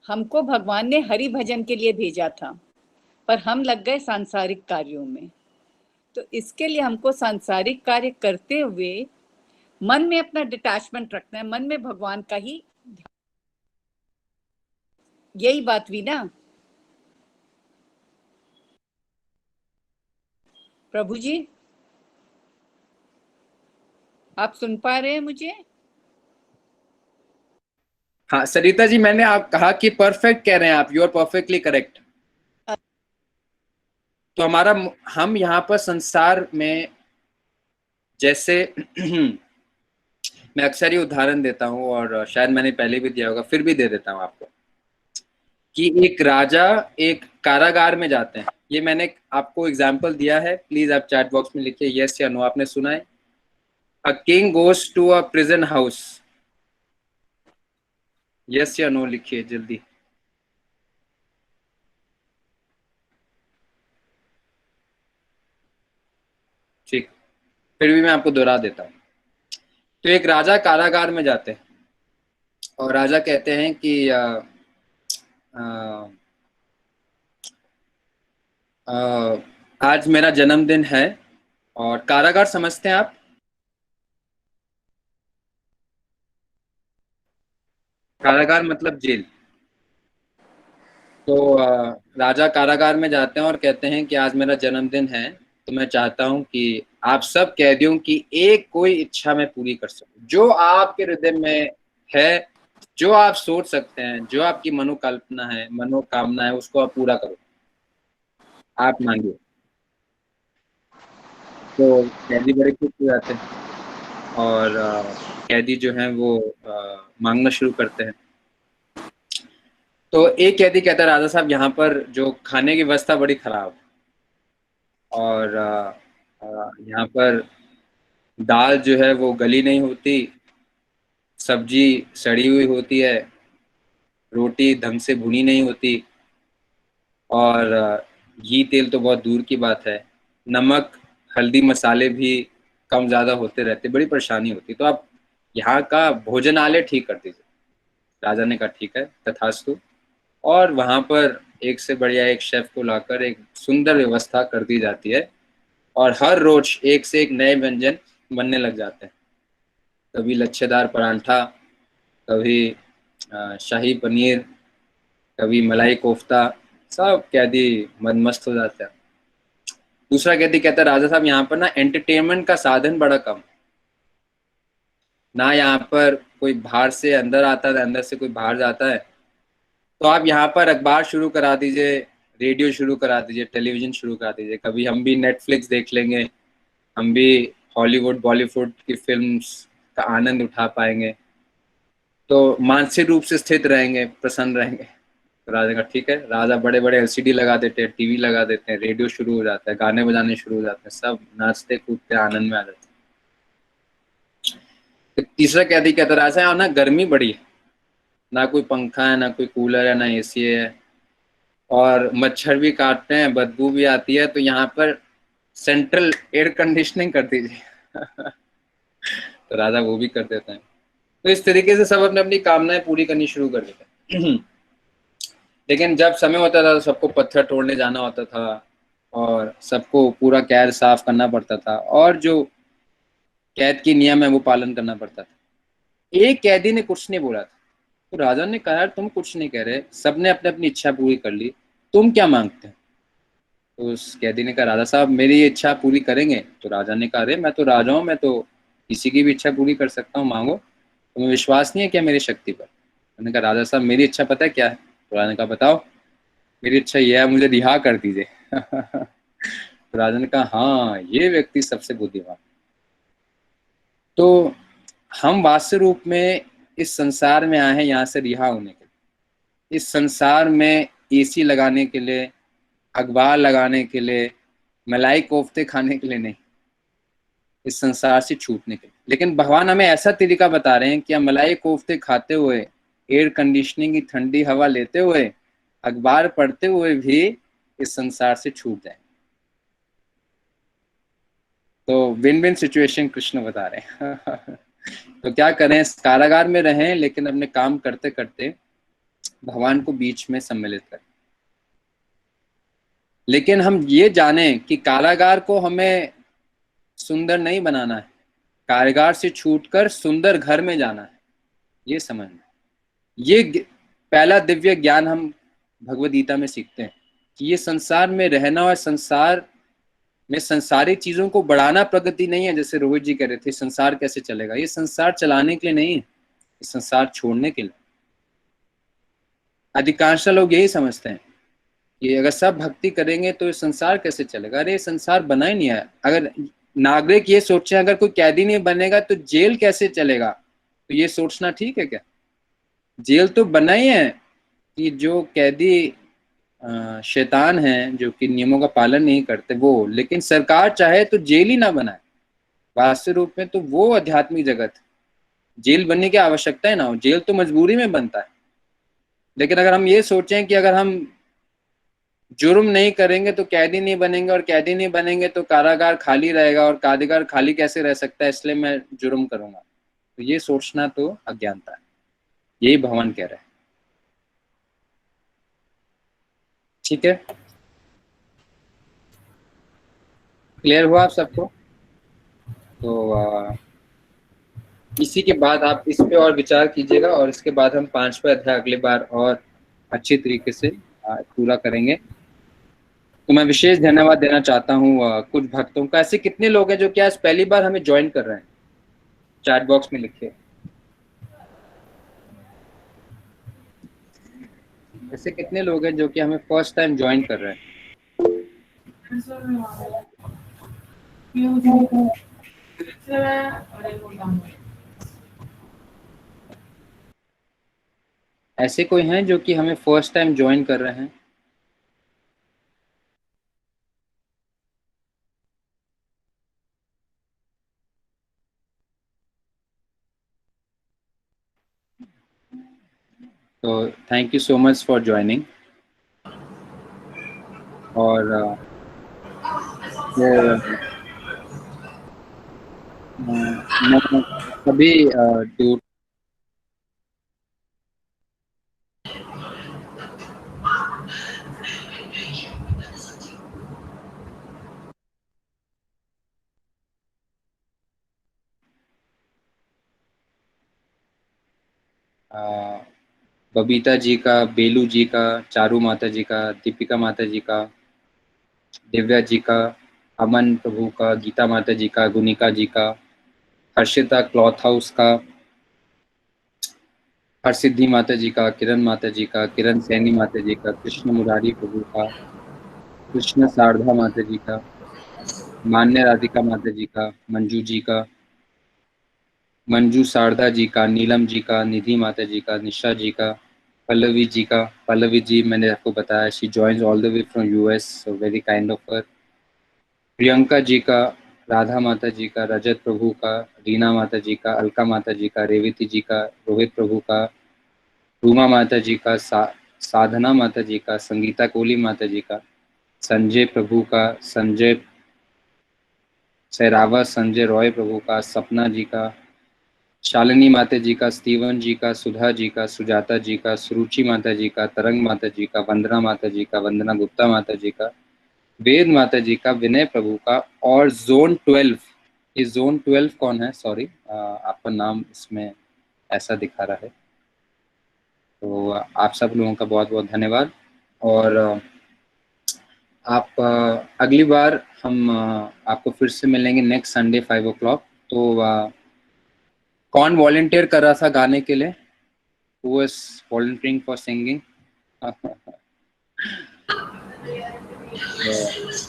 [SPEAKER 9] हमको भगवान ने हरि भजन के लिए भेजा था, पर हम लग गए सांसारिक कार्यों में। तो इसके लिए हमको सांसारिक कार्य करते हुए मन में अपना डिटैचमेंट रखना है, मन में भगवान का ही, यही बात हुई ना प्रभु जी? आप सुन पा रहे हैं मुझे?
[SPEAKER 1] हाँ सरिता जी, मैंने आप कहा कि परफेक्ट कह रहे हैं आप, यू आर परफेक्टली करेक्ट। तो हम यहाँ पर संसार में जैसे मैं अक्सर ही उदाहरण देता हूँ और शायद मैंने पहले भी दिया होगा, फिर भी दे देता हूँ आपको, कि एक राजा एक कारागार में जाते हैं। ये मैंने आपको एग्जाम्पल दिया है, प्लीज आप चैट बॉक्स में लिखिए यस या नो, आपने सुना है? A king goes to a prison house, yes या नो लिखिए जल्दी। ठीक, फिर भी मैं आपको दोहरा देता हूँ। तो एक राजा कारागार में जाते हैं और राजा कहते हैं कि आज मेरा जन्मदिन है, और कारागार समझते हैं आप? कारागार मतलब जेल। तो राजा कारागार में जाते हैं और कहते हैं कि आज मेरा जन्मदिन है, तो मैं चाहता हूं कि आप सब कैदियों की एक कोई इच्छा मैं पूरी कर सकूं, जो आपके हृदय में है, जो आप सोच सकते हैं, जो आपकी मनोकल्पना है, मनोकामना है, उसको आप पूरा करो, आप मांगिए। तो कैदी बड़े खुश हो जाते हैं और कैदी जो है वो मांगना शुरू करते हैं। तो एक कैदी कहता है राजा साहब, यहाँ पर जो खाने की व्यवस्था बड़ी खराब, और यहाँ पर दाल जो है वो गली नहीं होती, सब्जी सड़ी हुई होती है, रोटी ढंग से भुनी नहीं होती, और घी तेल तो बहुत दूर की बात है, नमक हल्दी मसाले भी कम ज़्यादा होते रहते, बड़ी परेशानी होती। तो आप यहाँ का भोजनालय ठीक कर दीजिए। राजा ने कहा ठीक है तथास्तु, और वहाँ पर एक से बढ़िया एक शेफ को लाकर एक सुंदर व्यवस्था कर दी जाती है और हर रोज एक से एक नए व्यंजन बनने लग जाते हैं। कभी लच्छेदार परांठा, कभी शाही पनीर, कभी मलाई कोफ्ता, सब कैदी मदमस्त हो जाते हैं। दूसरा कैदी कहता है राजा साहब यहाँ पर ना एंटरटेनमेंट का साधन बड़ा कम, ना यहाँ पर कोई बाहर से अंदर आता है, अंदर से कोई बाहर जाता है। तो आप यहाँ पर अखबार शुरू करा दीजिए, रेडियो शुरू करा दीजिए, टेलीविजन शुरू करा दीजिए, कभी हम भी नेटफ्लिक्स देख लेंगे, हम भी हॉलीवुड बॉलीवुड की फिल्म्स का आनंद उठा पाएंगे, तो मानसिक रूप से स्थित रहेंगे, प्रसन्न रहेंगे। तो राजा का ठीक है। राजा बड़े बड़े एलसीडी लगा देते हैं, टीवी लगा देते हैं, रेडियो शुरू हो जाता है, गाने बजाने शुरू हो जाते हैं, सब नाचते कूदते आनंद में आ जाते हैं। तो तीसरा कैदी कहता राजा यहाँ ना गर्मी बड़ी है, ना कोई पंखा है, ना कोई कूलर है, ना एसी है, और मच्छर भी काटते हैं, बदबू भी आती है, तो यहाँ पर सेंट्रल एयर कंडीशनिंग कर दीजिए। तो राजा वो भी कर देते हैं। तो इस तरीके से सब अपने अपनी कामनाएं पूरी करनी शुरू कर देते हैं। लेकिन जब समय होता था तो सबको पत्थर तोड़ने जाना होता था और सबको पूरा कैद साफ करना पड़ता था, और जो कैद की नियम है वो पालन करना पड़ता था। एक कैदी ने कुछ नहीं बोला था, तो राजा ने कहा यार तुम कुछ नहीं कह रहे, सबने अपने अपनी इच्छा पूरी कर ली, तुम क्या मांगते हैं? तो उस कैदी ने कहा राजा साहब मेरी ये इच्छा पूरी करेंगे? तो राजा ने कहा अरे मैं तो राजा हूँ, मैं तो किसी की भी इच्छा पूरी कर सकता हूँ, मांगो। तुम्हें विश्वास नहीं है क्या मेरी शक्ति पर? मैंने कहा राजा साहब मेरी इच्छा पता है क्या है? तो राजा ने कहा बताओ। मेरी इच्छा यह है मुझे रिहा कर दीजिए। तो राजा ने कहा हाँ ये व्यक्ति सबसे बुद्धिमान। तो हम वास्तव रूप में इस संसार में आए हैं यहाँ से रिहा होने के लिए, इस संसार में एसी लगाने के लिए, अखबार लगाने के लिए, मलाई कोफ्ते खाने के लिए नहीं, इस संसार से छूटने के लिए। लेकिन भगवान हमें ऐसा तरीका बता रहे हैं कि हम मलाई कोफ्ते खाते हुए, एयर कंडीशनिंग की ठंडी हवा लेते हुए, अखबार पढ़ते हुए भी इस संसार से छूट जाए। तो विन विन सिचुएशन कृष्ण बता रहे हैं। तो क्या करें, कारागार में रहें लेकिन अपने काम करते करते भगवान को बीच में सम्मिलित करें। लेकिन हम ये जानें कि कारागार को हमें सुंदर नहीं बनाना है, कारागार से छूटकर सुंदर घर में जाना है, ये समझना। ये पहला दिव्य ज्ञान हम भगवद गीता में सीखते हैं कि ये संसार में रहना और संसार में संसारिक चीजों को बढ़ाना प्रगति नहीं है। जैसे रोहित जी कह रहे थे संसार कैसे चलेगा, ये संसार चलाने के लिए नहीं है, ये संसार छोड़ने के लिए। अधिकांश लोग यही समझते हैं कि अगर सब भक्ति करेंगे तो ये संसार कैसे चलेगा। अरे संसार बना ही नहीं है। अगर नागरिक ये सोचे अगर कोई कैदी नहीं बनेगा तो जेल कैसे चलेगा, तो ये सोचना ठीक है क्या? जेल तो बना ही है कि जो कैदी शैतान हैं, जो कि नियमों का पालन नहीं करते वो, लेकिन सरकार चाहे तो जेल ही ना बनाए। वास्तव रूप में तो वो आध्यात्मिक जगत, जेल बनने की आवश्यकता है ना हो, जेल तो मजबूरी में बनता है। लेकिन अगर हम ये सोचें कि अगर हम जुर्म नहीं करेंगे तो कैदी नहीं बनेंगे, और कैदी नहीं बनेंगे तो कारागार खाली रहेगा, और कारागार खाली कैसे रह सकता है इसलिए मैं जुर्म करूंगा, तो ये सोचना तो अज्ञानता है। यही भगवान कह रहे हैं। ठीक है, क्लियर हुआ आप सबको? तो इसी के बाद आप इस पे और विचार कीजिएगा, और इसके बाद हम 5वां अध्याय अगली बार और अच्छी तरीके से पूरा करेंगे। तो मैं विशेष धन्यवाद देना चाहता हूँ कुछ भक्तों का। ऐसे कितने लोग हैं जो कि आज पहली बार हमें ज्वाइन कर रहे हैं? चैट बॉक्स में लिखिए। ऐसे कितने लोग हैं जो कि हमें फर्स्ट टाइम ज्वाइन कर रहे हैं? ऐसे कोई हैं जो कि हमें फर्स्ट टाइम ज्वाइन कर रहे हैं? तो thank you so much for joining. और वो मैं सभी ड्यूट बबीता जी का, बेलू जी का, चारू माता जी का, दीपिका माता जी का, दिव्या जी का, अमन प्रभु का, गीता माता जी का, गुनिका जी का, हर्षिता क्लॉथ हाउस का, हरसिद्धि माता जी का, किरण माता जी का, किरण सैनी माता जी का, कृष्ण मुरारी प्रभु का, कृष्ण शारदा माता जी का, मान्य राधिका माता जी का, मंजू जी का, मंजू शारदा जी का, नीलम जी का, निधि माता जी का, निशा जी का, पल्लवी जी का। पल्लवी जी मैंने आपको बताया, she joins all the way from US, so very kind of her. Priyanka ji का, राधा माता जी का, रजत प्रभु का, रीना माता जी का, अलका माता जी का, रेवती जी का, रोहित प्रभु का, रूमा माता जी का, साधना माता जी का, संगीता कोहली माता जी का, संजय प्रभु का, संजय सहरावत, संजय रॉय प्रभु का, सपना जी का, शालिनी माता जी का, स्टीवन जी का, सुधा जी का, सुजाता जी का, सुरुचि माता जी का, तरंग माता जी का, वंदना माता जी का, वंदना गुप्ता माता जी का, वेद माता जी का, विनय प्रभु का, और जोन 12। ये जोन 12 कौन है? सॉरी, आपका नाम इसमें ऐसा दिखा रहा है। तो आप सब लोगों का बहुत बहुत धन्यवाद। और आप अगली बार हम आपको फिर से मिलेंगे नेक्स्ट संडे 5 o'clock। तो कौन वॉलंटियर कर रहा था गाने के लिए? Who was volunteering for singing?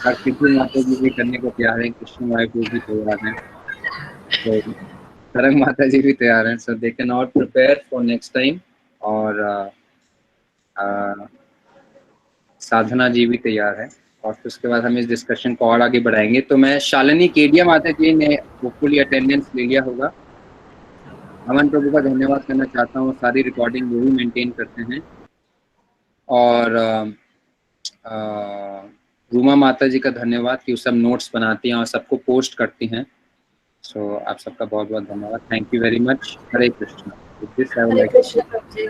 [SPEAKER 1] Harsiddhi माता जी भी करने को तैयार है, कृष्ण वाहिगुरु भी तैयार हैं, तो तरंग माता जी भी तैयार हैं, so they can not prepare for next time. और साधना जी भी तैयार है। और फिर उसके बाद हम इस डिस्कशन को और आगे बढ़ाएंगे। तो मैं शालिनी केडिया माता जी ने होपफुली अटेंडेंस ले लिया होगा। अमन प्रभु का धन्यवाद करना चाहता हूँ, सारी रिकॉर्डिंग वो ही मेंटेन करते हैं। और रूमा माता जी का धन्यवाद कि वो सब नोट्स बनाती हैं और सबको पोस्ट करती हैं। सो आप सबका बहुत बहुत धन्यवाद। Thank you very much. Hare Krishna.
[SPEAKER 2] Hare Krishna Prabhu ji.